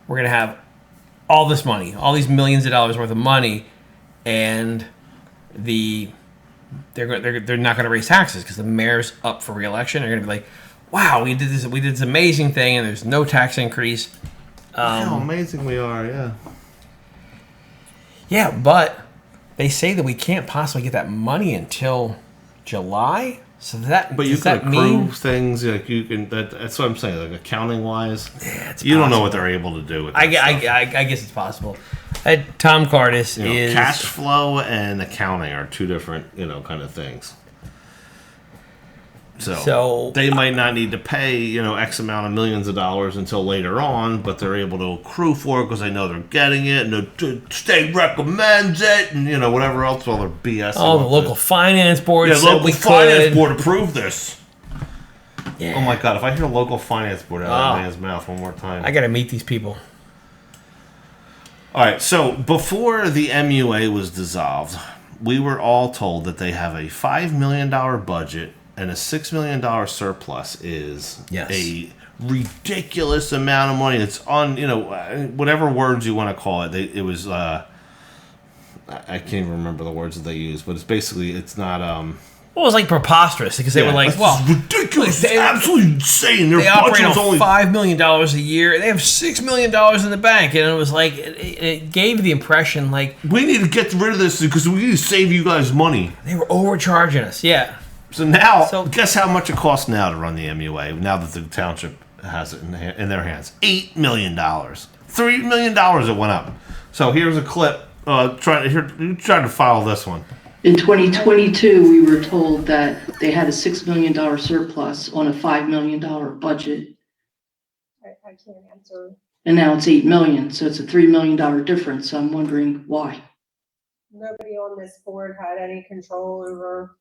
Speaker 1: we're going to have all this money, all these millions of dollars worth of money, and they're not going to raise taxes because the mayor's up for re-election. They're going to be like, wow, we did this amazing thing, and there's no tax increase.
Speaker 2: How amazing we are, yeah.
Speaker 1: Yeah, but they say that we can't possibly get that money until July. So
Speaker 2: But you
Speaker 1: does
Speaker 2: can
Speaker 1: that
Speaker 2: accrue
Speaker 1: mean
Speaker 2: things like you can. That's what I'm saying. Like accounting wise,
Speaker 1: it's
Speaker 2: you don't know what
Speaker 1: possible.
Speaker 2: they're able to do with. That
Speaker 1: I guess it's possible. Tom Cardis
Speaker 2: stuff.
Speaker 1: is
Speaker 2: Cash flow and accounting are 2 different, kind of things. So they might not need to pay, X amount of millions of dollars until later on, but they're able to accrue for it because they know they're getting it, and the state recommends it, and whatever else, all their BS.
Speaker 1: the local finance board.
Speaker 2: Yeah,
Speaker 1: said
Speaker 2: local
Speaker 1: we
Speaker 2: finance
Speaker 1: could.
Speaker 2: board approved this.
Speaker 1: Yeah.
Speaker 2: Oh my god! If I hear local finance board out of that man's mouth one more time,
Speaker 1: I got to meet these people.
Speaker 2: All right. So before the MUA was dissolved, we were all told that they have a $5 million budget. And a $6 million surplus is a ridiculous amount of money. It's on, whatever words you want to call it. It was, I can't even remember the words that they used, but it's not.
Speaker 1: Well, it was like preposterous because they were like,
Speaker 2: well, ridiculous. It's absolutely insane. Their
Speaker 1: they operate
Speaker 2: budget was
Speaker 1: on
Speaker 2: only
Speaker 1: $5 million a year. They have $6 million in the bank, and it was like it gave the impression like
Speaker 2: we need to get rid of this because we need to save you guys money.
Speaker 1: they were overcharging us. Yeah.
Speaker 2: So now, guess how much it costs now to run the MUA? Now that the township has it in their hands, $8 million, $3 million it went up. So here's a clip. Trying to follow this one.
Speaker 8: In 2022, we were told that they had a $6 million surplus on a $5 million budget,
Speaker 9: I can't answer.
Speaker 8: and now it's $8 million, so it's a $3 million difference. So I'm wondering why.
Speaker 9: Nobody on this board had any control over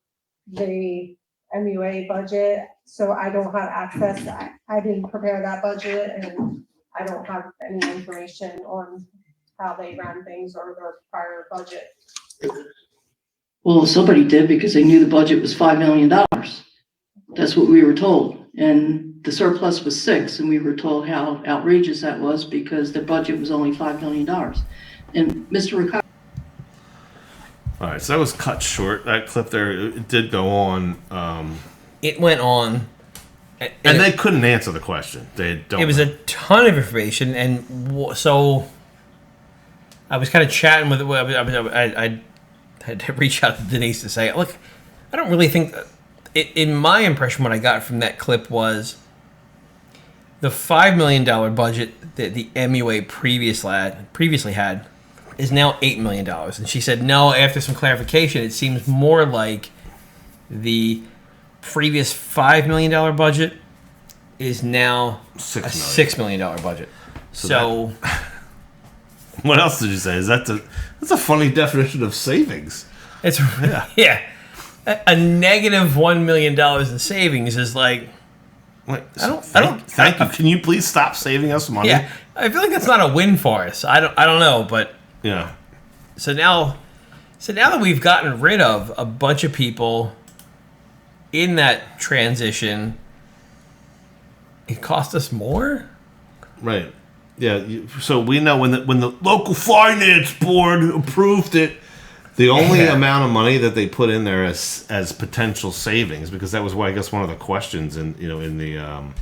Speaker 9: the MUA budget, so I don't have access. I didn't prepare that budget, and I don't have any information on how they ran things or their prior budget.
Speaker 8: Well, somebody did because they knew the budget was $5 million. That's what we were told. And the surplus was 6, and we were told how outrageous that was because the budget was only $5 million. And Mr. Ricardo.
Speaker 2: All right, so that was cut short. That clip there, it did go on.
Speaker 1: It went on.
Speaker 2: And they couldn't answer the question.
Speaker 1: It was a ton of information, and so I was kind of chatting with. I had to reach out to Denise to say, look, I don't really think. In my impression, what I got from that clip was the $5 million budget that the MUA previously had is now $8 million. And she said, no, after some clarification, it seems more like the previous $5 million budget is now a $6 million budget. So
Speaker 2: what else did you say? That's a funny definition of savings.
Speaker 1: It's yeah. A negative $1 million in savings is like.
Speaker 2: Wait,
Speaker 1: Thank
Speaker 2: you. Can you please stop saving us money?
Speaker 1: Yeah, I feel like that's not a win for us. I don't know, but
Speaker 2: yeah.
Speaker 1: So now that we've gotten rid of a bunch of people in that transition, it cost us more.
Speaker 2: Right. Yeah. So we know when the local finance board approved it, the only amount of money that they put in there as potential savings, because that was I guess one of the questions in the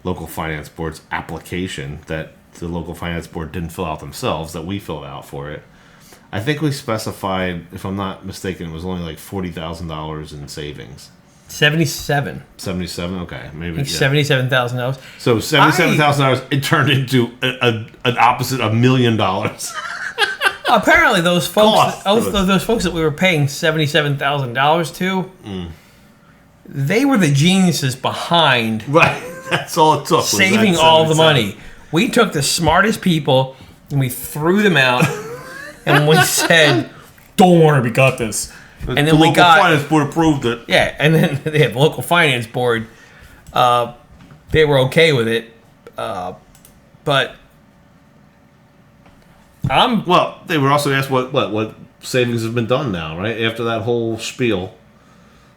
Speaker 2: local finance board's application that the local finance board didn't fill out themselves, that we filled out for it. I think we specified, if I'm not mistaken, it was only like $40,000 in savings.
Speaker 1: 77.
Speaker 2: 77. Okay, maybe
Speaker 1: I think $77,000.
Speaker 2: So $77,000. It turned into an opposite of $1 million.
Speaker 1: Apparently, those folks,
Speaker 2: Cost.
Speaker 1: those folks that we were paying $77,000 to, they were the geniuses behind
Speaker 2: Right. That's all it took. was
Speaker 1: saving
Speaker 2: that
Speaker 1: all the
Speaker 2: 77.
Speaker 1: money. We took the smartest people and we threw them out, and we said, "Don't worry, we got this." And then
Speaker 2: the
Speaker 1: we
Speaker 2: local
Speaker 1: got
Speaker 2: finance board approved it.
Speaker 1: yeah, and then they have the local finance board. They were okay with it, but
Speaker 2: Well, they were also asked what savings have been done now, right? After that whole spiel,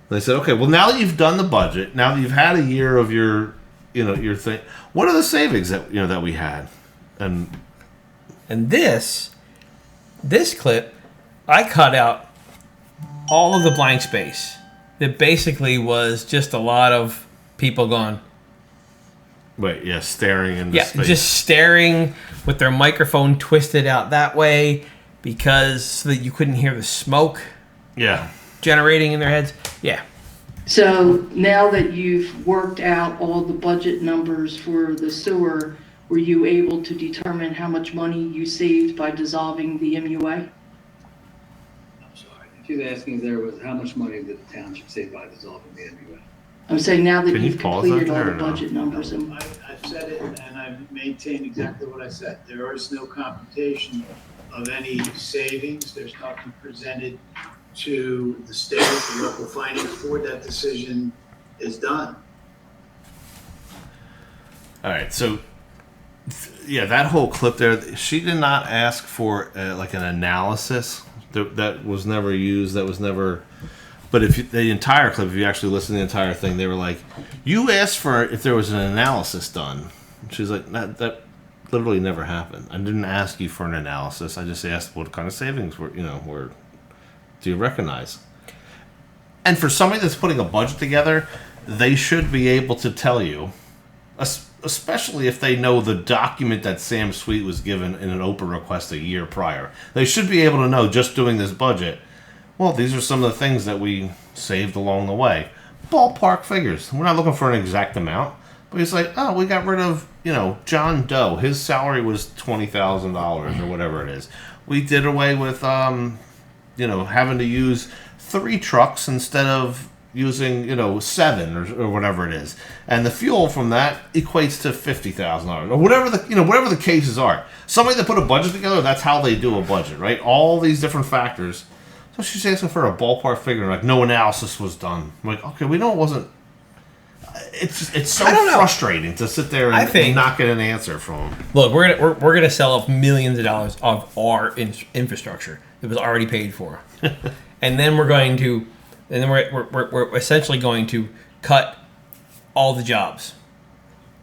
Speaker 2: they said, okay, well now that you've done the budget, now that you've had a year of your thing, what are the savings that that we had? And
Speaker 1: this clip, I cut out all of the blank space. It basically was just a lot of people going,
Speaker 2: staring into space.
Speaker 1: just staring with their microphone twisted out that way so that you couldn't hear the smoke generating in their heads. Yeah.
Speaker 8: So now that you've worked out all the budget numbers for the sewer, were you able to determine how much money you saved by dissolving the MUA?
Speaker 4: She's asking there was how much money did the township save by dissolving the MUA?
Speaker 8: I'm saying now that
Speaker 2: Can you
Speaker 8: you've
Speaker 2: pause
Speaker 8: completed
Speaker 2: that
Speaker 8: all
Speaker 2: there
Speaker 8: the
Speaker 2: or no?
Speaker 8: budget numbers and
Speaker 5: I've said it and I've maintained exactly what I said. There is no computation of any savings. There's nothing presented to the state, the local finance board. That decision is done.
Speaker 2: All right, so that whole clip there, she did not ask for like an analysis. That was never used. That was never. But the entire clip, if you actually listen to the entire thing, they were like, "You asked for if there was an analysis done." She's like, "That literally never happened. I didn't ask you for an analysis. I just asked what kind of savings were do you recognize?" And for somebody that's putting a budget together, they should be able to tell you, especially if they know the document that Sam Sweet was given in an open request a year prior. They should be able to know, just doing this budget, well, these are some of the things that we saved along the way. Ballpark figures. We're not looking for an exact amount, but it's like, oh, we got rid of, John Doe. His salary was $20,000 or whatever it is. We did away with, having to use 3 trucks instead of using 7 or whatever it is, and the fuel from that equates to $50,000 or whatever the cases are. Somebody that put a budget together, that's how they do a budget, right? All these different factors. So she's asking for a ballpark figure, like no analysis was done. I'm like, okay, we know it wasn't. It's so frustrating to sit there and not get an answer from them.
Speaker 1: Look, we're gonna sell off millions of dollars of our infrastructure that was already paid for, and then we're essentially going to cut all the jobs,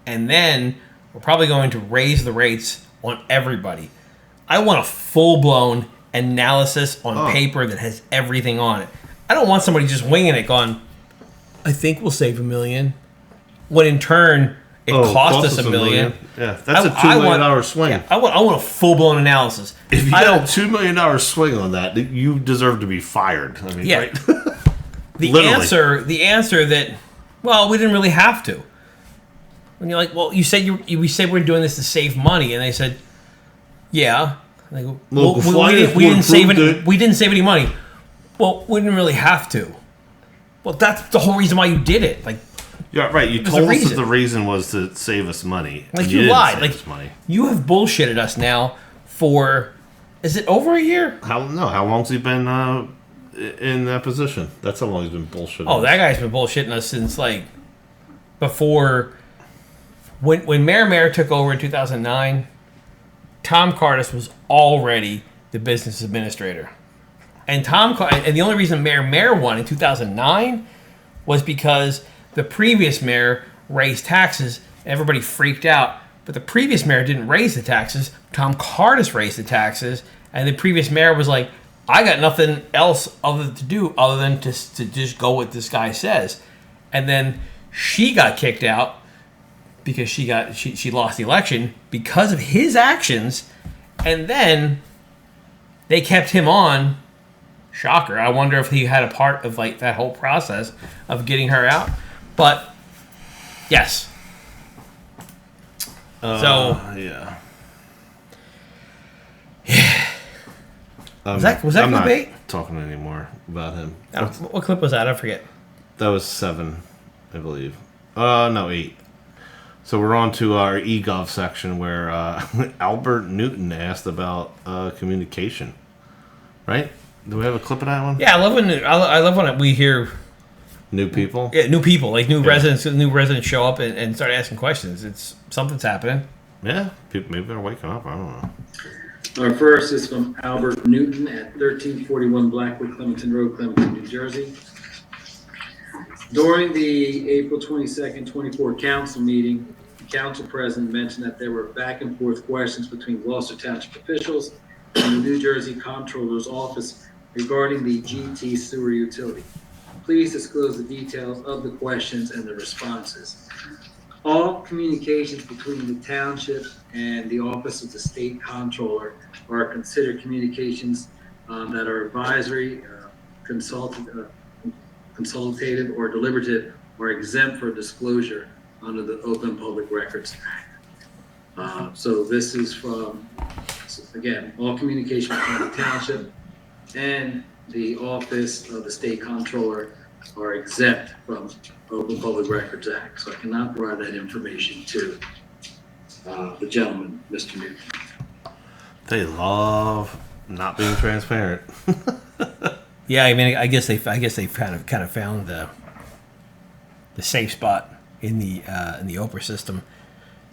Speaker 1: and then we're probably going to raise the rates on everybody. I want a full-blown analysis on paper that has everything on it. I don't want somebody just winging it going, I think we'll save $1 million, when in turn it cost us $1 million.
Speaker 2: Yeah, that's a $2 million swing.
Speaker 1: Yeah, I want a full-blown analysis.
Speaker 2: If you got a $2 million swing on that, you deserve to be fired. I mean, right?
Speaker 1: The answer that, well, we didn't really have to. When you're like, well, we said we're doing this to save money, and they said, yeah. Like, well, we didn't save any money. Well, we didn't really have to. Well, that's the whole reason why you did it. Like,
Speaker 2: yeah, right. You told us that the reason was to save us money.
Speaker 1: Like, you lied. Like, you have bullshitted us now for, is it over a year?
Speaker 2: How long's he been in that position? That's how long he's been bullshitting.
Speaker 1: Oh, that guy's been bullshitting us since like before. When Mayor took over in 2009, Tom Cardis was already the business administrator, and the only reason Mayor won in 2009 was because the previous mayor raised taxes. Everybody freaked out, but the previous mayor didn't raise the taxes. Tom Cardis raised the taxes, and the previous mayor was like, I got nothing else other than to just go what this guy says. And then she got kicked out because she lost the election because of his actions. And then they kept him on. Shocker. I wonder if he had a part of like that whole process of getting her out. But yes.
Speaker 2: Yeah.
Speaker 1: Was that
Speaker 2: I'm not
Speaker 1: clickbait?
Speaker 2: talking anymore about him.
Speaker 1: What clip was that? I forget.
Speaker 2: That was 7, I believe. No, 8. So we're on to our eGov section where Albert Newton asked about communication. Right? Do we have a clip of that one?
Speaker 1: Yeah, I love when we hear
Speaker 2: new people.
Speaker 1: Yeah, new people, like new residents show up and start asking questions. It's something's happening.
Speaker 2: Yeah, people maybe they're waking up. I don't know.
Speaker 4: Our first is from Albert Newton at 1341 Blackwood, Clementon Road, Clementon, New Jersey. During the April 22nd, 24 council meeting, the council president mentioned that there were back and forth questions between Gloucester Township officials and the New Jersey Comptroller's Office regarding the GT sewer utility. Please disclose the details of the questions and the responses. All communications between the township and the Office of the State Comptroller are considered communications that are advisory, consultative, or deliberative, or exempt for disclosure under the Open Public Records Act. So this is from, again, all communication between the township and the Office of the State Comptroller are exempt from Open Public Records Act. So I cannot provide that information to the gentleman, Mr. Newton.
Speaker 2: They love not being transparent.
Speaker 1: Yeah, I mean, I guess they kind of found the safe spot in the Oprah system,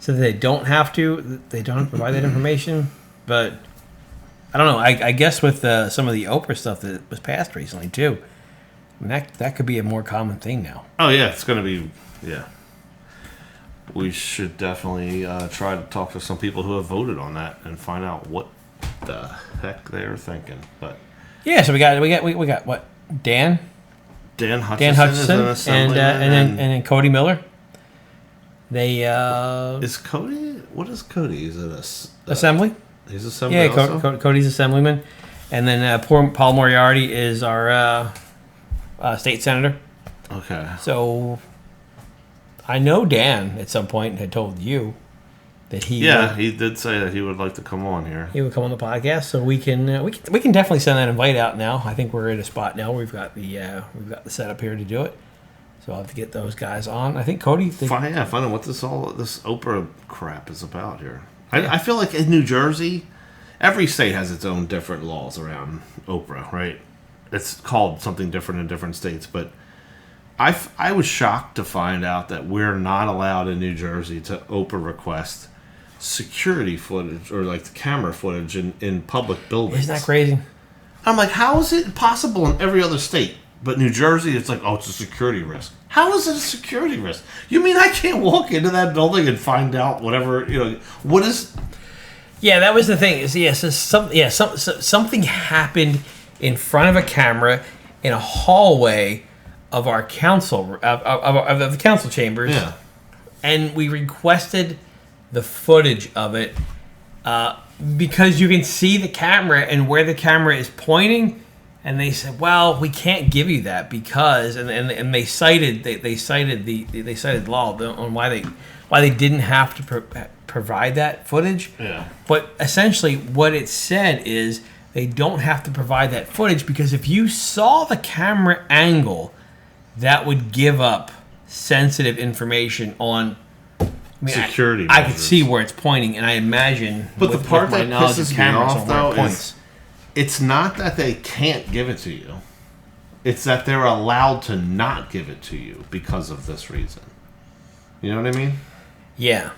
Speaker 1: so that they don't have to provide that information. But I don't know. I guess with some of the Oprah stuff that was passed recently too, I mean, that could be a more common thing now.
Speaker 2: Oh yeah, it's going to be. Yeah, we should definitely try to talk to some people who have voted on that and find out what the heck they're thinking. But
Speaker 1: yeah, so we got what Dan Hutchison
Speaker 2: is an
Speaker 1: and then Cody Miller. They
Speaker 2: is Cody. What is Cody? Is it
Speaker 1: assembly?
Speaker 2: He's assembly.
Speaker 1: Yeah,
Speaker 2: also?
Speaker 1: Cody's assemblyman, and then Paul Moriarty is our state senator.
Speaker 2: Okay.
Speaker 1: So I know Dan at some point had told you that he
Speaker 2: he did say that he would like to come on here.
Speaker 1: He would come on the podcast, so we can definitely send that invite out now. I think we're at a spot now. We've got the setup here to do it, so I'll have to get those guys on. I think Cody.
Speaker 2: Find out what this Oprah crap is about here. I feel like in New Jersey, every state has its own different laws around Oprah, right? It's called something different in different states, but I was shocked to find out that we're not allowed in New Jersey to Oprah request security footage or like the camera footage in public buildings.
Speaker 1: Isn't that crazy?
Speaker 2: I'm like, how is it possible in every other state? But New Jersey, it's like, oh, it's a security risk. How is it a security risk? You mean I can't walk into that building and find out whatever, what is...
Speaker 1: Yeah, that was the thing. Something happened in front of a camera in a hallway of our council, of the council chambers.
Speaker 2: Yeah.
Speaker 1: And we requested the footage of it because you can see the camera and where the camera is pointing. And they said, "Well, we can't give you that because," and they cited law on why they didn't have to provide that footage.
Speaker 2: Yeah.
Speaker 1: But essentially, what it said is they don't have to provide that footage because if you saw the camera angle, that would give up sensitive information on.
Speaker 2: Security.
Speaker 1: I could see where it's pointing, and I imagine.
Speaker 2: But the part that pisses me off, though,
Speaker 1: is
Speaker 2: it's not that they can't give it to you. It's that they're allowed to not give it to you because of this reason. You know what I mean?
Speaker 1: Yeah.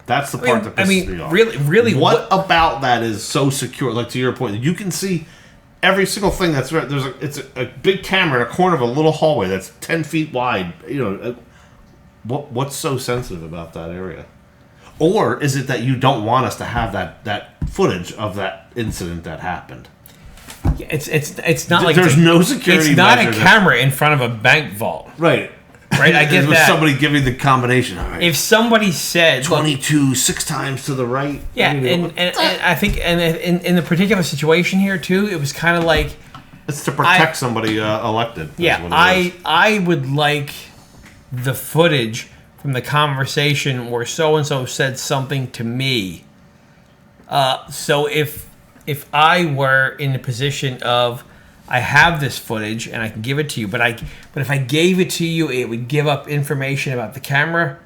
Speaker 2: That's the part that pisses me off.
Speaker 1: Really,
Speaker 2: what about that is so secure? Like to your point, you can see every single thing that's right. It's a big camera in a corner of a little hallway that's 10 feet wide. What's so sensitive about that area? Or is it that you don't want us to have that footage of that incident that happened?
Speaker 1: It's not like
Speaker 2: there's no security.
Speaker 1: It's not a
Speaker 2: measure
Speaker 1: camera in front of a bank vault,
Speaker 2: right?
Speaker 1: right? I get
Speaker 2: it was
Speaker 1: that.
Speaker 2: somebody giving the combination. All right.
Speaker 1: If somebody said
Speaker 2: 22, 6 times to the right.
Speaker 1: yeah, and I think in the particular situation here too, it was kind of like
Speaker 2: it's to protect somebody elected.
Speaker 1: Yeah, I would like the footage from the conversation where so and so said something to me. So if I were in the position of I have this footage and I can give it to you, but if I gave it to you, it would give up information about the camera.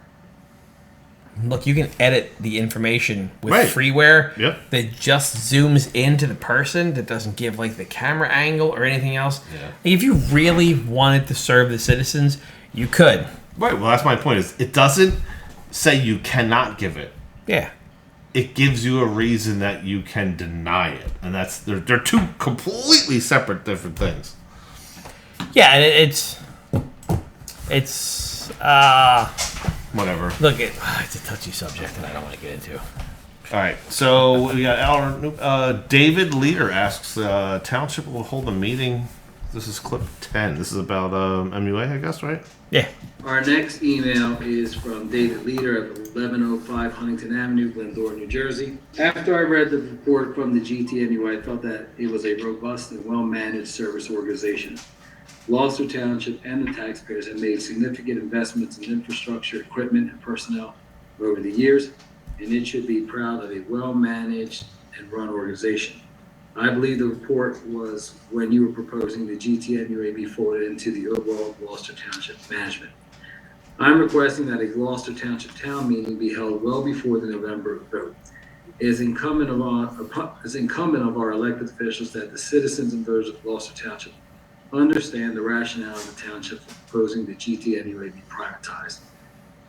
Speaker 1: Look, you can edit the information with freeware that just zooms into the person, that doesn't give like the camera angle or anything else. Yeah. If you really wanted to serve the citizens, you could.
Speaker 2: Right. Well, that's my point. Is it doesn't say you cannot give it.
Speaker 1: Yeah.
Speaker 2: It gives you a reason that you can deny it, and that's they're two completely separate, different things.
Speaker 1: Yeah, and it's
Speaker 2: whatever.
Speaker 1: Look, it's a touchy subject, and I don't want to get into.
Speaker 2: All right, so we got David Leader asks, Township will hold a meeting. This is clip 10. This is about MUA, I guess, right?
Speaker 1: Yeah.
Speaker 4: Our next email is from David Leader of 1105 Huntington Avenue, Glendora, New Jersey. After I read the report from the GTMUA, I felt that it was a robust and well-managed service organization. Gloucester Township and the taxpayers have made significant investments in infrastructure, equipment, and personnel over the years, and it should be proud of a well-managed and run organization. I believe the report was when you were proposing the GTMUA be folded into the overall Gloucester Township management. I'm requesting that a Gloucester Township town meeting be held well before the November vote. It is incumbent of our elected officials that the citizens and voters of Gloucester Township understand the rationale of the township for proposing the GTMUA be privatized.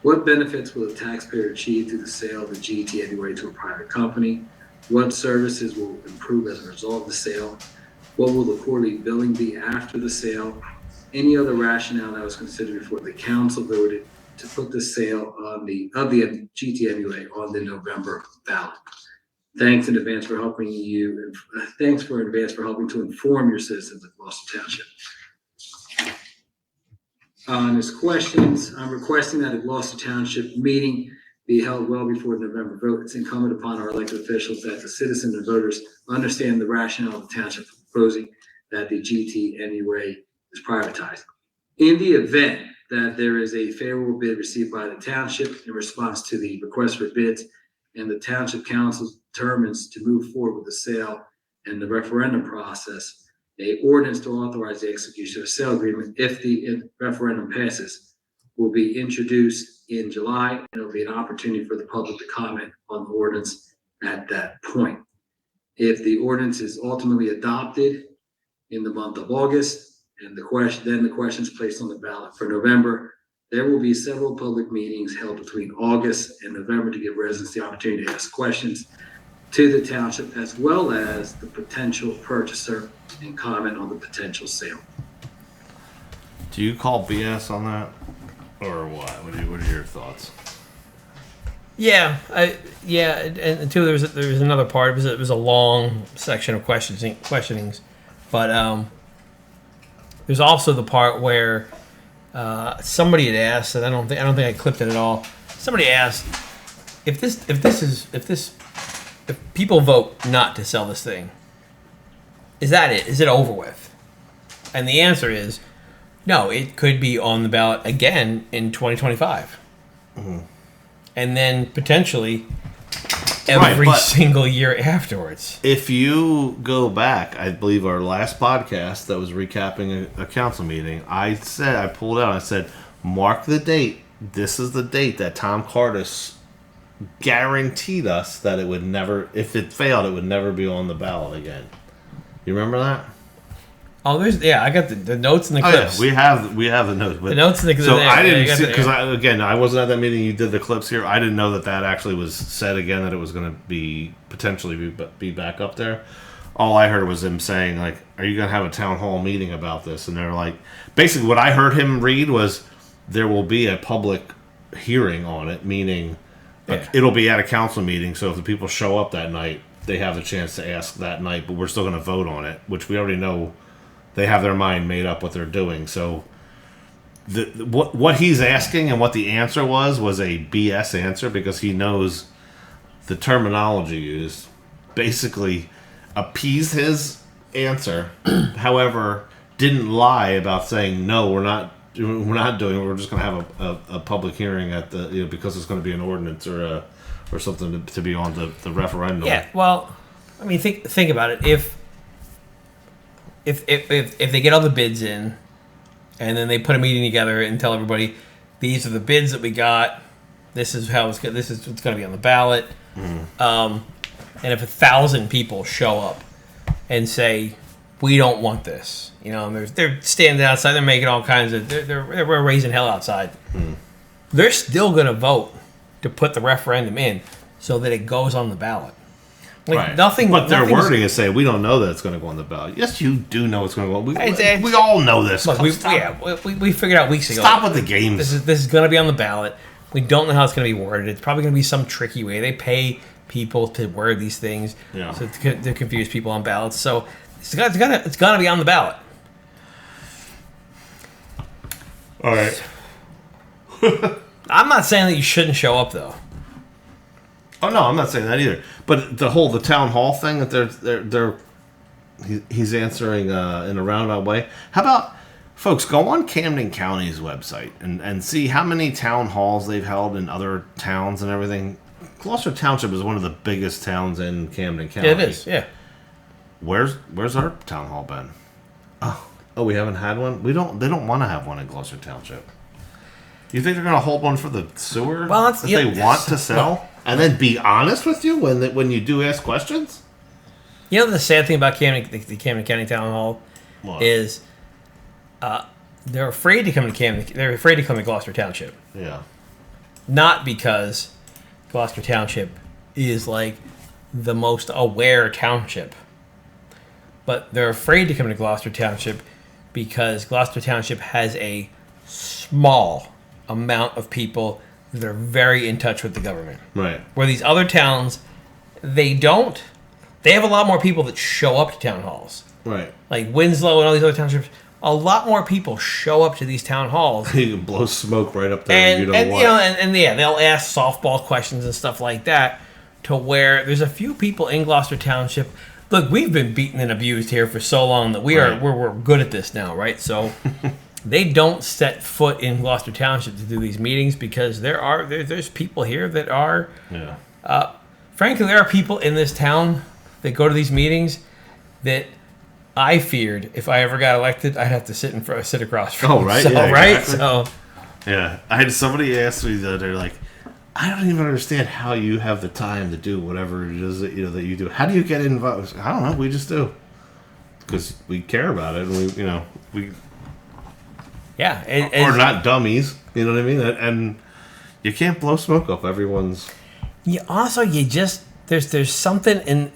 Speaker 4: What benefits will the taxpayer achieve through the sale of the GTMUA to a private company? What services will improve as a result of the sale? What will the quarterly billing be after the sale? Any other rationale that was considered before the council voted to put the sale of the GTMUA on the November ballot? Thanks in advance for helping to inform your citizens of Gloucester Township. On his questions, I'm requesting that a Gloucester Township meeting be held well before the November vote. It's incumbent upon our elected officials that the citizens and voters understand the rationale of the township for proposing that the GTMUA is privatized. In the event that there is a favorable bid received by the township in response to the request for bids, and the township council determines to move forward with the sale and the referendum process, a ordinance to authorize the execution of a sale agreement, if the referendum passes, will be introduced in July, and it'll be an opportunity for the public to comment on the ordinance at that point. If the ordinance is ultimately adopted in the month of August, and the question is placed on the ballot for November, there will be several public meetings held between August and November to give residents the opportunity to ask questions to the township, as well as the potential purchaser, and comment on the potential sale.
Speaker 2: Do you call BS on that? Or what? What are your thoughts?
Speaker 1: Yeah, and too, there was another part. It was a long section of questionings, but there's also the part where somebody had asked, and I don't think I clipped it at all. Somebody asked if people vote not to sell this thing, is that it? Is it over with? And the answer is no. It could be on the ballot again in 2025, and then potentially every single year afterwards.
Speaker 2: If you go back, I believe our last podcast that was recapping a council meeting, I pulled out, I said, mark the date. This is the date that Tom Cardis guaranteed us that it would never, if it failed, it would never be on the ballot again. You remember that?
Speaker 1: Oh, I got the notes and the clips.
Speaker 2: Oh, yeah, we have the notes. But,
Speaker 1: the notes and the clips.
Speaker 2: So I didn't see, because I wasn't at that meeting. You did the clips here. I didn't know that actually was said again, that it was going to be potentially be back up there. All I heard was him saying, like, are you going to have a town hall meeting about this? And they're like, basically what I heard him read was there will be a public hearing on it, meaning it'll be at a council meeting. So if the people show up that night, they have the chance to ask that night, but we're still going to vote on it, which we already know. They have their mind made up what they're doing. So what he's asking and what the answer was a BS answer because he knows the terminology used basically appeased his answer. However, didn't lie about saying no, we're not doing it. We're just going to have a public hearing at the because it's going to be an ordinance or something to be on the referendum.
Speaker 1: Yeah. Well, I mean, think about it. If they get all the bids in, and then they put a meeting together and tell everybody, these are the bids that we got. This is how this is what's going to be on the ballot. And if 1,000 people show up and say, we don't want this, and they're standing outside, they're making all kinds of, they're raising hell outside. They're still going to vote to put the referendum in so that it goes on the ballot.
Speaker 2: Right. But their wording is saying we don't know that it's going to go on the ballot. Yes, you do know it's going to go. We all know this.
Speaker 1: Look, we figured out weeks ago.
Speaker 2: Stop with the games.
Speaker 1: This is going to be on the ballot. We don't know how it's going to be worded. It's probably going to be some tricky way. They pay people to word these things to confuse people on ballots. So it's gonna be on the ballot.
Speaker 2: All right.
Speaker 1: I'm not saying that you shouldn't show up though.
Speaker 2: Oh no, I'm not saying that either. But the town hall thing that he's answering in a roundabout way. How about folks go on Camden County's website and see how many town halls they've held in other towns and everything. Gloucester Township is one of the biggest towns in Camden County.
Speaker 1: Yeah, it is. Yeah.
Speaker 2: Where's our town hall been? Oh, we haven't had one. They don't want to have one in Gloucester Township. You think they're going to hold one for the sewer that they want to sell, and then be honest with you when you do ask questions?
Speaker 1: You know the sad thing about the Camden County Town Hall is they're afraid to come to Camden. They're afraid to come to Gloucester Township.
Speaker 2: Yeah.
Speaker 1: Not because Gloucester Township is like the most aware township, but they're afraid to come to Gloucester Township because Gloucester Township has a small amount of people that are very in touch with the government.
Speaker 2: Right.
Speaker 1: Where these other towns, they don't. They have a lot more people that show up to town halls.
Speaker 2: Right.
Speaker 1: Like Winslow and all these other townships. A lot more people show up to these town halls.
Speaker 2: You can blow smoke right up there.
Speaker 1: And they'll ask softball questions and stuff like that. To where there's a few people in Gloucester Township. Look, we've been beaten and abused here for so long that we're good at this now, right? So they don't set foot in Gloucester Township to do these meetings because there's people here that are.
Speaker 2: Yeah.
Speaker 1: Frankly, there are people in this town that go to these meetings that I feared if I ever got elected, I'd have to sit across from.
Speaker 2: Oh, right.
Speaker 1: So,
Speaker 2: yeah,
Speaker 1: right.
Speaker 2: Exactly.
Speaker 1: So.
Speaker 2: Yeah, I had somebody ask me the other like, I don't even understand how you have the time to do whatever it is that you do. How do you get involved? I don't know. We just do because we care about it, and we.
Speaker 1: Yeah,
Speaker 2: we're not dummies. You know what I mean? And you can't blow smoke up everyone's.
Speaker 1: There's just something in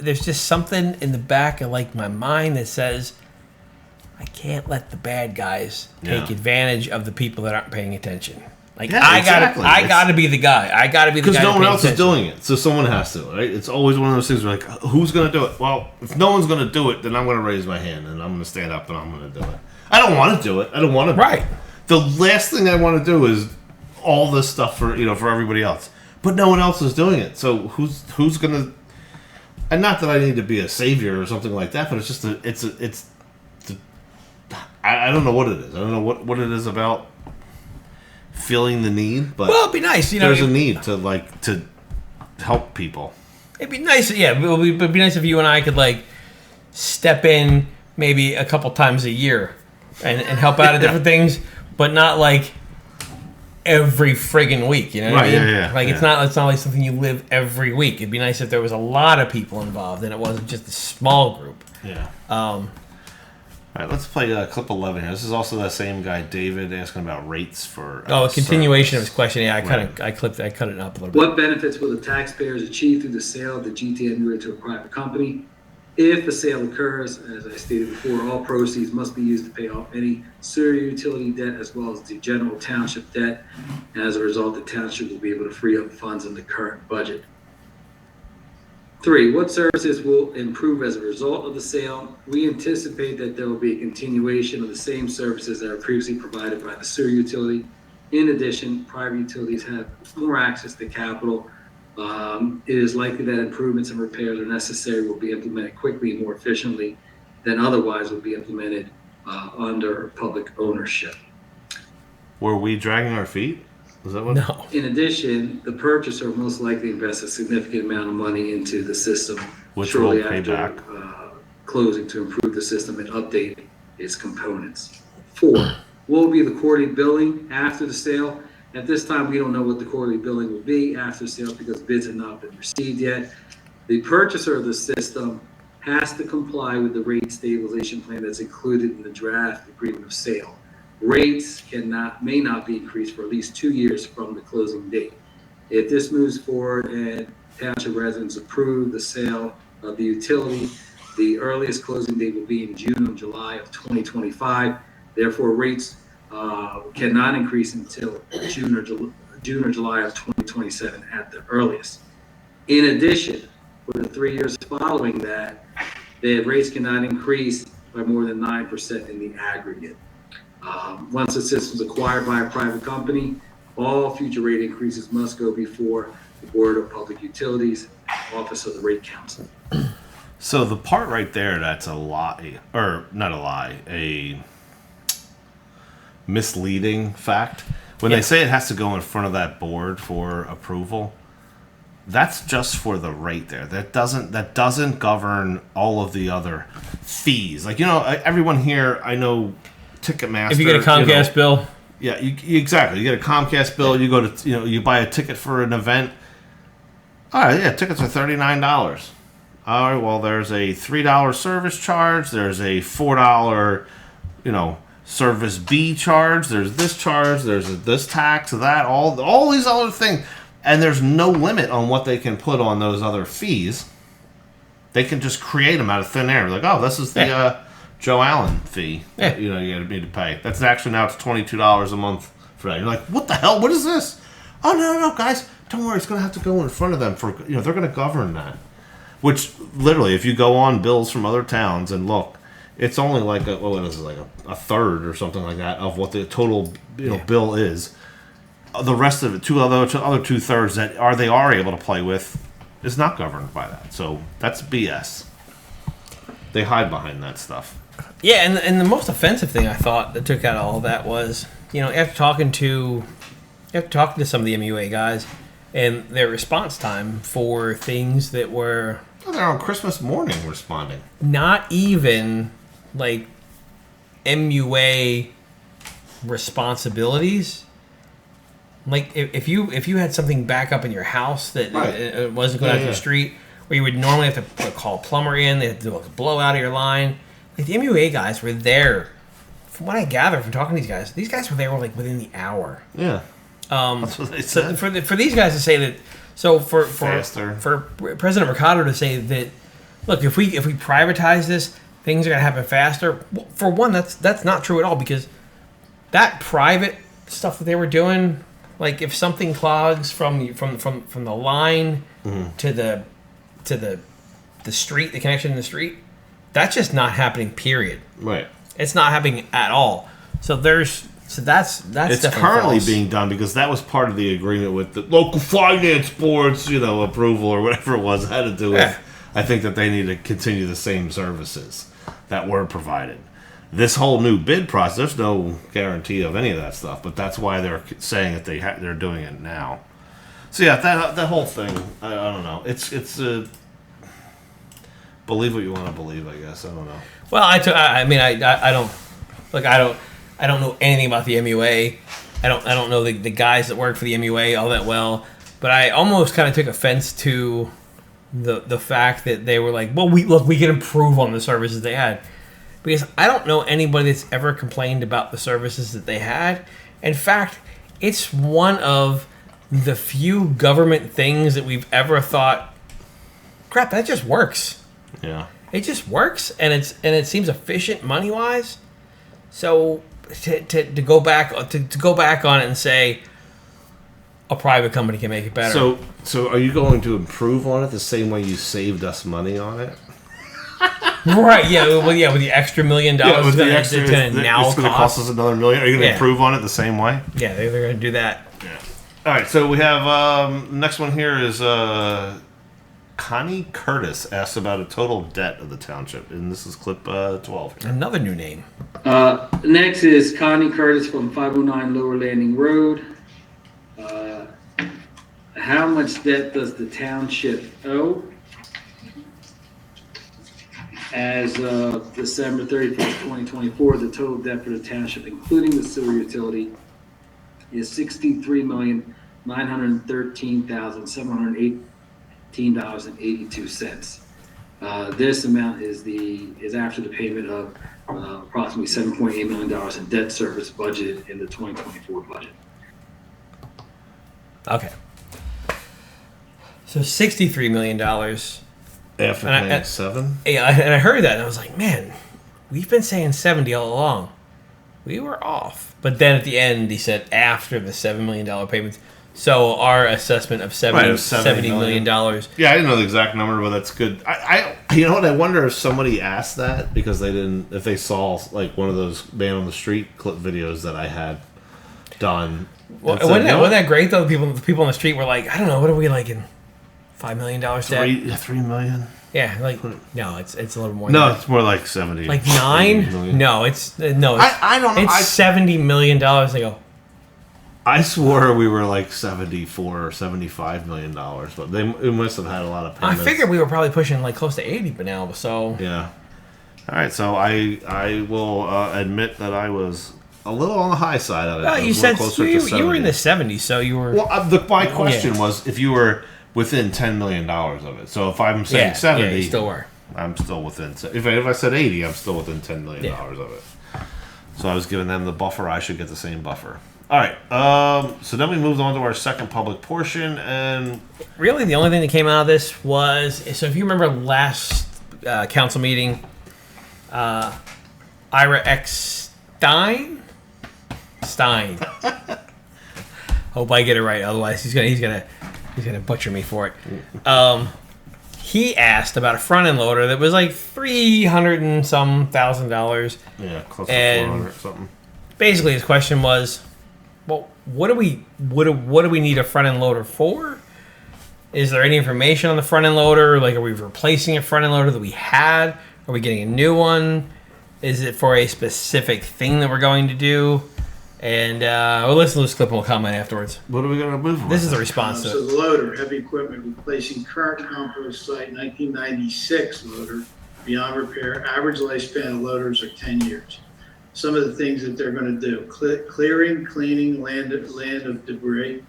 Speaker 1: the back of like my mind that says I can't let the bad guys take advantage of the people that aren't paying attention. Like I gotta be the guy. I gotta be the guy
Speaker 2: because no one else is doing it, so someone has to. Right? It's always one of those things where like, who's gonna do it? Well, if no one's gonna do it, then I'm gonna raise my hand and I'm gonna stand up and I'm gonna do it. I don't want to do it. I don't want to.
Speaker 1: Right.
Speaker 2: The last thing I want to do is all this stuff for everybody else, but no one else is doing it. So who's gonna? And not that I need to be a savior or something like that, but it's just I don't know what it is. I don't know what it is about feeling the need, but
Speaker 1: it'd be nice.
Speaker 2: There's a need to help people.
Speaker 1: It'd be nice. Yeah, it'd be nice if you and I could step in maybe a couple times a year and help out at different things, but not every friggin' week. You know what I mean?
Speaker 2: Yeah.
Speaker 1: It's not like something you live every week. It'd be nice if there was a lot of people involved and it wasn't just a small group.
Speaker 2: Yeah. All right, let's play clip 11 here. This is also that same guy, David, asking about rates for.
Speaker 1: A continuation of his question. Yeah, I cut it up a little bit.
Speaker 4: What benefits will the taxpayers achieve through the sale of the GTN to a private company? If the sale occurs, as I stated before, all proceeds must be used to pay off any sewer utility debt as well as the general township debt. And as a result, the township will be able to free up funds in the current budget. 3, what services will improve as a result of the sale? We anticipate that there will be a continuation of the same services that are previously provided by the sewer utility. In addition, private utilities have more access to capital. It is likely that improvements and repairs are necessary will be implemented quickly and more efficiently than otherwise would be implemented under public ownership.
Speaker 2: Were we dragging our feet? Is that what?
Speaker 1: No.
Speaker 4: In addition, the purchaser will most likely invest a significant amount of money into the system
Speaker 2: Which
Speaker 4: shortly
Speaker 2: will pay
Speaker 4: after
Speaker 2: back.
Speaker 4: Closing to improve the system and update its components. 4, will be the quarterly billing after the sale. At this time, we don't know what the quarterly billing will be after the sale because bids have not been received yet. The purchaser of the system has to comply with the rate stabilization plan that's included in the draft agreement of sale. Rates may not be increased for at least 2 years from the closing date. If this moves forward and township residents approve the sale of the utility, the earliest closing date will be in June or July of 2025. Therefore, rates cannot increase until June or July of 2027 at the earliest. In addition, for the 3 years following that, the rates cannot increase by more than 9% in the aggregate. Once the system is acquired by a private company, all future rate increases must go before the Board of Public Utilities, Office of the Rate Council.
Speaker 2: So the part right there that's a lie, or not a lie, a misleading fact. When they say it has to go in front of that board for approval, that's just for the rate there. That doesn't govern all of the other fees. Like, everyone here, I know Ticketmaster.
Speaker 1: If you get a Comcast bill.
Speaker 2: Yeah, exactly. You get a Comcast bill, you go to, you buy a ticket for an event. All right, yeah, tickets are $39. All right, well, there's a $3 service charge. There's a $4, service B charge. There's this charge. There's this tax, that, all these other things. And there's no limit on what they can put on those other fees. They can just create them out of thin air. Like, oh, this is the Joe Allen fee. That, you need to pay. That's actually now it's $22 a month for that. You're like, what the hell? What is this? Oh, no, guys. Don't worry. It's going to have to go in front of them for, they're going to govern that. Which, literally, if you go on bills from other towns and look, it's only like a third or something like that of what the total bill is. The rest of it, other 2/3 that they are able to play with, is not governed by that. So that's BS. They hide behind that stuff.
Speaker 1: Yeah, and the most offensive thing I thought that took out all of that was, after talking to some of the MUA guys and their response time for things that were
Speaker 2: they're on Christmas morning responding.
Speaker 1: Not even like MUA responsibilities. Like if you had something back up in your house that it wasn't going out to the street, where you would normally have to call a plumber in, they had to do a blowout of your line. Like the MUA guys were there. From what I gather from talking to these guys were there like within the hour.
Speaker 2: Yeah. That's what they said.
Speaker 1: So for these guys to say that, so for President Mercado to say that, look, if we privatize this, things are going to happen faster. Well, for one, that's not true at all, because that private stuff that they were doing, like if something clogs from the line to the street, the connection in the street, that's just not happening. Period.
Speaker 2: Right.
Speaker 1: It's not happening at all. So that's
Speaker 2: it's currently being done because that was part of the agreement with the local finance board's approval or whatever it was. It had to do with I think that they need to continue the same services that were provided. This whole new bid process, there's no guarantee of any of that stuff, but that's why they're saying that they're doing it now. So yeah, that whole thing, I don't know. It's believe what you want to believe, I guess. I don't know.
Speaker 1: Well, I don't know anything about the MUA. I don't know the guys that work for the MUA all that well, but I almost kind of took offense to the fact that they were like, well, we can improve on the services they had, because I don't know anybody that's ever complained about the services that they had. In fact, it's one of the few government things that we've ever thought, crap, that just works.
Speaker 2: Yeah.
Speaker 1: It just works, and it seems efficient money wise. So to go back on it and say, a private company can make it better.
Speaker 2: So are you going to improve on it the same way you saved us money on it?
Speaker 1: Right, yeah, well, yeah, with the extra $1 million,
Speaker 2: with the
Speaker 1: it's
Speaker 2: extra,
Speaker 1: going to now
Speaker 2: cost us another $1 million. Are you going to
Speaker 1: Yeah.
Speaker 2: improve on it the same way?
Speaker 1: Yeah, they're going to do that.
Speaker 2: Yeah. All right, so we have next one here is Connie Curtis asks about a total debt of the township, and this is clip 12. Here.
Speaker 1: Another new name.
Speaker 4: Next is Connie Curtis from 509 Lower Landing Road. How much debt does the township owe? As of December 31st, 2024, the total debt for the township, including the sewer utility, is $63,913,718.82. This amount is after the payment of approximately $7.8 million in debt service budget in the 2024 budget.
Speaker 1: Okay. So $63 million.
Speaker 2: After
Speaker 1: And
Speaker 2: paying 7?
Speaker 1: Yeah, and I heard that, and I was like, man, we've been saying 70 all along. We were off. But then at the end, he said after the $7 million payments. So our assessment of $70 million.
Speaker 2: Yeah, I didn't know the exact number, but that's good. I you know what? I wonder if somebody asked that because if they saw like one of those man on the street clip videos that I had done.
Speaker 1: Well, wasn't that great though? The people on the street were like, I don't know, what are we like in $5 million debt?
Speaker 2: $3 million.
Speaker 1: Yeah, like no, it's a little more.
Speaker 2: No,
Speaker 1: than that.
Speaker 2: it's more like 70.
Speaker 1: Like 9? No, it's
Speaker 2: I don't know.
Speaker 1: It's $70 million. I go.
Speaker 2: I swore we were like 74 or $75 million, but it must have had a lot of payments.
Speaker 1: I figured we were probably pushing like close to 80, but now so.
Speaker 2: Yeah. All right, so I will admit that I was a little on the high side of it.
Speaker 1: Well, you said you were in the 70s, so you were.
Speaker 2: Well, my question was if you were within $10 million of it. So if I'm saying 70,
Speaker 1: you still were.
Speaker 2: I'm still within. If I said 80, I'm still within $10 million of it. So I was giving them the buffer. I should get the same buffer. All right. So then we moved on to our second public portion, and
Speaker 1: really the only thing that came out of this was, so if you remember last council meeting, Ira X Stein. Hope I get it right. Otherwise, he's gonna butcher me for it. He asked about a front end loader that was like $300 and some thousand.
Speaker 2: Yeah, close to 400 something.
Speaker 1: Basically, his question was, well, what do we need a front end loader for? Is there any information on the front end loader? Like, are we replacing a front end loader that we had? Are we getting a new one? Is it for a specific thing that we're going to do? And we'll listen to this clip and we'll comment afterwards.
Speaker 2: What are we going to move on?
Speaker 1: This is the response to
Speaker 5: So
Speaker 1: it.
Speaker 5: the loader, heavy equipment replacing current compost site 1996 loader beyond repair. Average lifespan of loaders are 10 years. Some of the things that they're going to do: clearing, cleaning land of debris.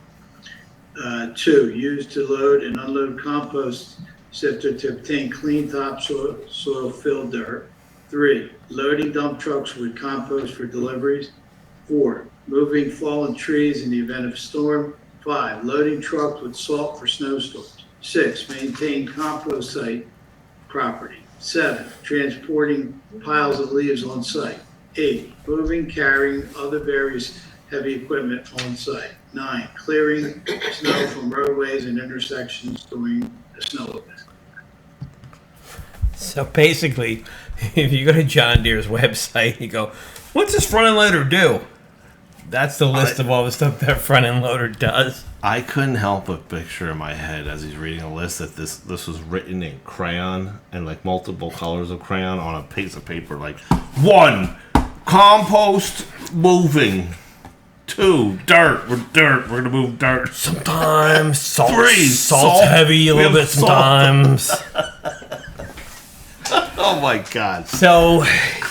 Speaker 5: 2, used to load and unload compost sifter to obtain clean topsoil filled dirt. 3, loading dump trucks with compost for deliveries. 4, moving fallen trees in the event of a storm. 5, loading trucks with salt for snowstorms. 6, maintain compost site property. 7, transporting piles of leaves on site. 8, moving, carrying other various heavy equipment on site. 9, clearing snow from roadways and intersections during the snow event.
Speaker 1: So basically, if you go to John Deere's website, you go, what's this front end loader do? That's the list of all the stuff that front end loader does.
Speaker 2: I couldn't help but picture in my head as he's reading a list that this was written in crayon and like multiple colors of crayon on a piece of paper. Like 1, compost moving. 2, dirt. We're gonna move dirt.
Speaker 1: Sometimes salt.
Speaker 2: 3,
Speaker 1: salt's heavy a little bit sometimes.
Speaker 2: Oh my God.
Speaker 1: So,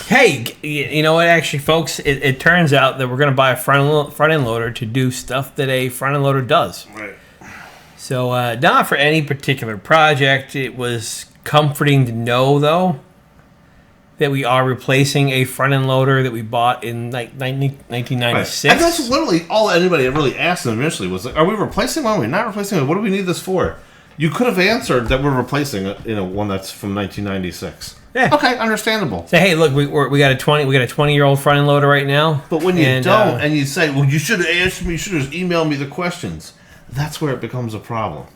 Speaker 1: hey, you know what? Actually, folks, it turns out that we're going to buy a front end loader to do stuff that a front end loader does.
Speaker 2: Right.
Speaker 1: So, not for any particular project. It was comforting to know, though, that we are replacing a front end loader that we bought in like 1996.
Speaker 2: Right. And that's literally all anybody really asked them initially was like, "Are we replacing one? Are we not replacing one? What do we need this for?" You could have answered that we're replacing one that's from 1996.
Speaker 1: Yeah.
Speaker 2: Okay, understandable.
Speaker 1: Say, hey, look, we got a 20-year-old front end loader right now.
Speaker 2: But when you don't, and you say, well, you should have asked me, you should have emailed me the questions. that's where it becomes a problem.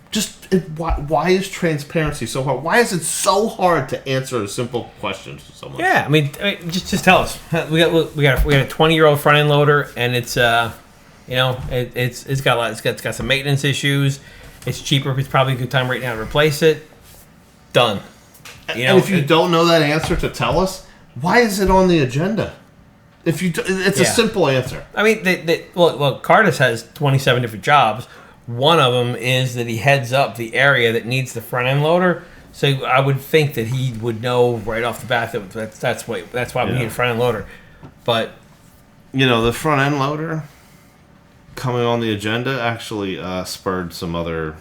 Speaker 2: Why is transparency so hard? Why is it so hard to answer a simple question to someone?
Speaker 1: Yeah, I mean, just tell us. We got a 20-year-old front end loader, and it's it's got some maintenance issues. It's cheaper. It's probably a good time right now to replace it. Done.
Speaker 2: And if you don't know that answer to tell us, why is it on the agenda? It's a simple answer.
Speaker 1: I mean, Cardis has 27 different jobs. One of them is that he heads up the area that needs the front end loader. So I would think that he would know right off the bat that that's why we need a front end loader. But
Speaker 2: the front end loader coming on the agenda actually spurred some other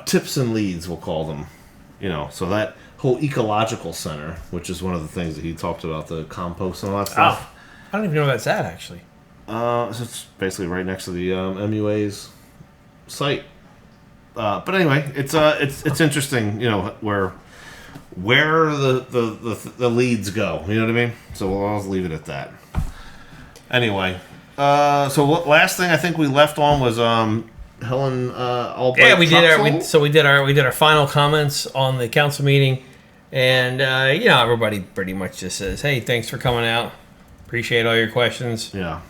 Speaker 2: tips and leads, we'll call them. So that whole ecological center, which is one of the things that he talked about, the compost and all that stuff.
Speaker 1: Oh, I don't even know where that's at, actually.
Speaker 2: So it's basically right next to the MUA's site. But anyway, it's interesting, where the leads go. You know what I mean? So I'll leave it at that. Anyway, so last thing I think we left on was Helen Albright.
Speaker 1: Yeah, we did our final comments on the council meeting, and everybody pretty much just says, "Hey, thanks for coming out. Appreciate all your questions."
Speaker 2: Yeah.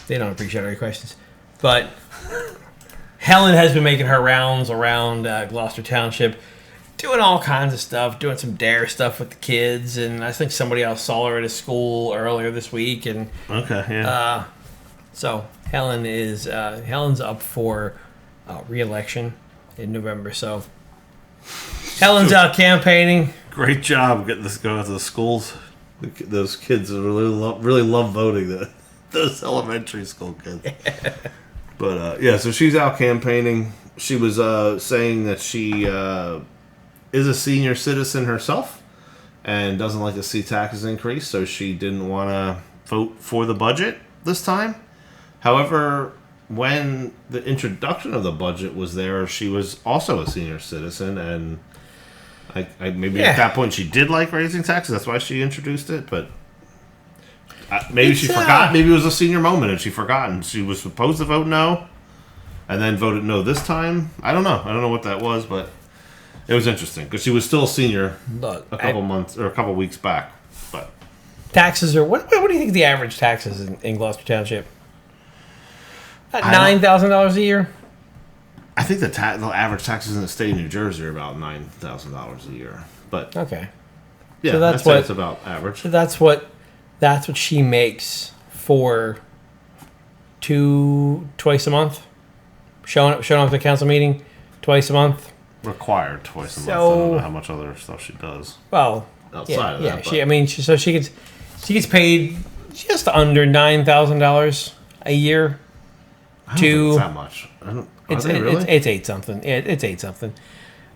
Speaker 1: They don't appreciate all your questions, but Helen has been making her rounds around Gloucester Township, doing all kinds of stuff, doing some dare stuff with the kids, and I think somebody else saw her at a school earlier this week, and so Helen's up for re-election in November. So Helen's out campaigning.
Speaker 2: Great job getting this going to the schools. Those kids really love voting. Those elementary school kids. But so she's out campaigning. She was saying that she is a senior citizen herself and doesn't like to see taxes increase, so she didn't want to vote for the budget this time. However, when the introduction of the budget was there, she was also a senior citizen, and maybe at that point she did like raising taxes. That's why she introduced it, but maybe she forgot. Maybe it was a senior moment and she forgot, and she was supposed to vote no and then voted no this time. I don't know what that was, but it was interesting because she was still a senior a couple weeks back. But
Speaker 1: taxes are what do you think the average taxes in Gloucester Township? $9,000 a year.
Speaker 2: I think the average taxes in the state of New Jersey are about $9,000 a year. But
Speaker 1: okay,
Speaker 2: yeah,
Speaker 1: so
Speaker 2: that's about average.
Speaker 1: So that's what she makes for twice a month, showing up at the council meeting twice a month.
Speaker 2: Required twice a month. I don't know how much other stuff she does.
Speaker 1: Well,
Speaker 2: outside of that.
Speaker 1: She gets paid just under $9,000 a year.
Speaker 2: I don't think it's that much.
Speaker 1: It's 8 something. Yeah, it's 8 something.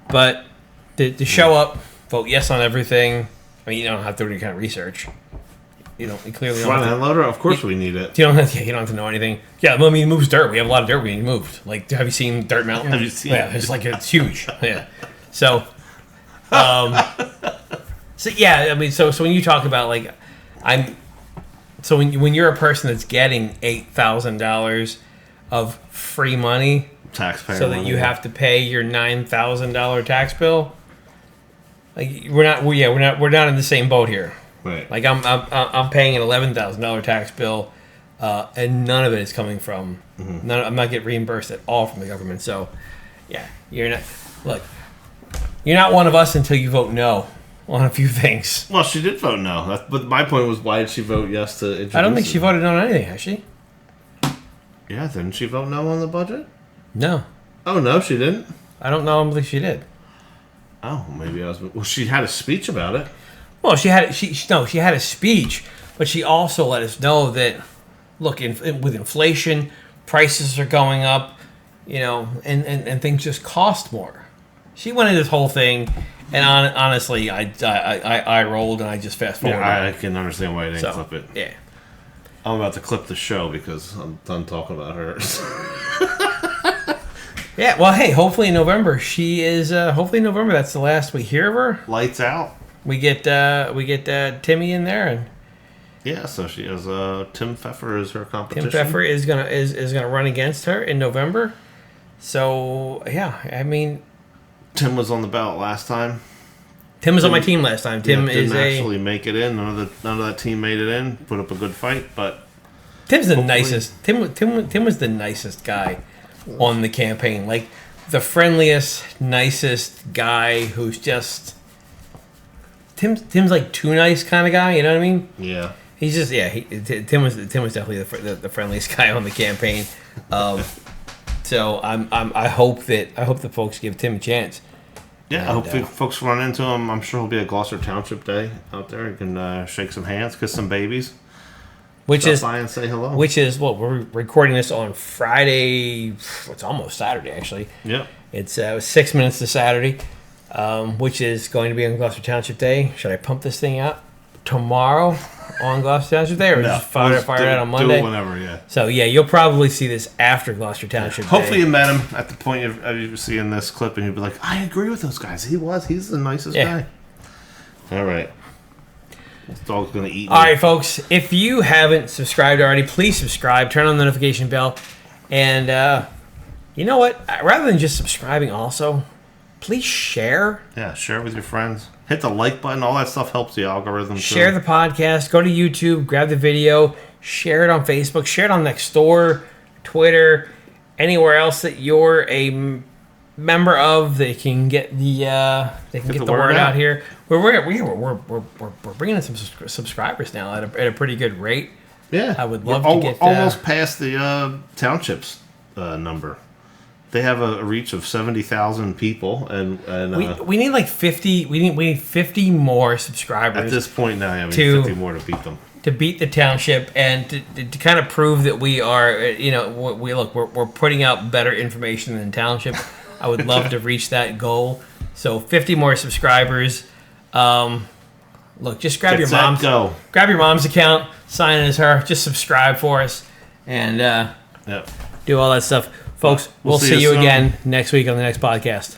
Speaker 1: But to show up, vote yes on everything. I mean, you don't have to do any kind of research. You clearly
Speaker 2: front end loader. Of course, we need it.
Speaker 1: You don't have to know anything. Yeah, well, I mean, it moves dirt. We have a lot of dirt being moved. Like, have you seen Dirt Mountain?
Speaker 2: Have you seen?
Speaker 1: Yeah, it's huge. Yeah. So, so when you talk about when you're a person that's getting $8,000 of free money,
Speaker 2: taxpayer
Speaker 1: so that
Speaker 2: money,
Speaker 1: you have to pay your $9,000 tax bill. Like we're not in the same boat here.
Speaker 2: Right.
Speaker 1: Like I'm paying an $11,000 tax bill, and none of it is coming from. I'm not getting reimbursed at all from the government. So, yeah, you're not one of us until you vote no on a few things.
Speaker 2: Well, she did vote no. But my point was, why did she vote yes to introduce
Speaker 1: I don't think she voted no on anything, has she?
Speaker 2: Yeah, didn't she vote no on the budget?
Speaker 1: No.
Speaker 2: Oh, no, she didn't?
Speaker 1: I don't know. I don't think she did.
Speaker 2: Oh, maybe I was... Well, she had a speech about it.
Speaker 1: Well, she had a speech, but she also let us know that, look, with inflation, prices are going up, and things just cost more. She went into this whole thing, and honestly, I rolled and I just fast forwarded.
Speaker 2: Yeah, I can understand why I didn't clip it.
Speaker 1: Yeah.
Speaker 2: I'm about to clip the show because I'm done talking about her.
Speaker 1: Yeah, well, hey, hopefully in November that's the last we hear of her.
Speaker 2: Lights out.
Speaker 1: We get Timmy in there,
Speaker 2: Yeah, so she has Tim Pfeffer is her competition.
Speaker 1: Tim Pfeffer is gonna run against her in November. So yeah, I mean,
Speaker 2: Tim was on the ballot last time.
Speaker 1: Tim was on my team last time. Tim
Speaker 2: didn't actually make it in. None of that team made it in. Put up a good fight, but
Speaker 1: Tim's the nicest. Tim was the nicest guy on the campaign. Like the friendliest, nicest guy who's just Tim's like too nice kind of guy. You know what I mean?
Speaker 2: Yeah.
Speaker 1: He's just Tim was definitely the friendliest guy on the campaign. So I hope the folks give Tim a chance.
Speaker 2: Yeah, I hope folks run into him. I'm sure he'll be at Gloucester Township Day out there. You can shake some hands, kiss some babies. Stop by and say hello.
Speaker 1: Which is what we're recording this on Friday. It's almost Saturday, actually.
Speaker 2: Yep.
Speaker 1: It's 6 minutes to Saturday, which is going to be on Gloucester Township Day. Should I pump this thing out tomorrow on Gloucester Township Day, or just fire it out on Monday?
Speaker 2: Do it whenever, yeah.
Speaker 1: So yeah, you'll probably see this after Gloucester Township Day.
Speaker 2: Hopefully you met him at the point of you seeing this clip, and you'll be like, I agree with those guys. He's the nicest guy. All right. This dog's going to eat me.
Speaker 1: All right, folks. If you haven't subscribed already, please subscribe. Turn on the notification bell. And you know what? Rather than just subscribing also, please share.
Speaker 2: Yeah, share it with your friends. Hit the like button. All that stuff helps the algorithm, too.
Speaker 1: Share the podcast. Go to YouTube. Grab the video. Share it on Facebook. Share it on Nextdoor, Twitter, anywhere else that you're a member of. They can get the word out here. We're bringing in some subscribers now at a pretty good rate.
Speaker 2: Yeah,
Speaker 1: I would love to get
Speaker 2: almost past the Township's number. They have a reach of 70,000 people, and
Speaker 1: we need like 50. We need 50 more subscribers
Speaker 2: at this point now. Yeah, we need 50 more to beat them.
Speaker 1: To beat the Township and to kind of prove that we are, we're putting out better information than Township. I would love to reach that goal. So 50 more subscribers. Look, just grab your mom's account, sign in as her, just subscribe for us, and do all that stuff. Folks, we'll see you again next week on the next podcast.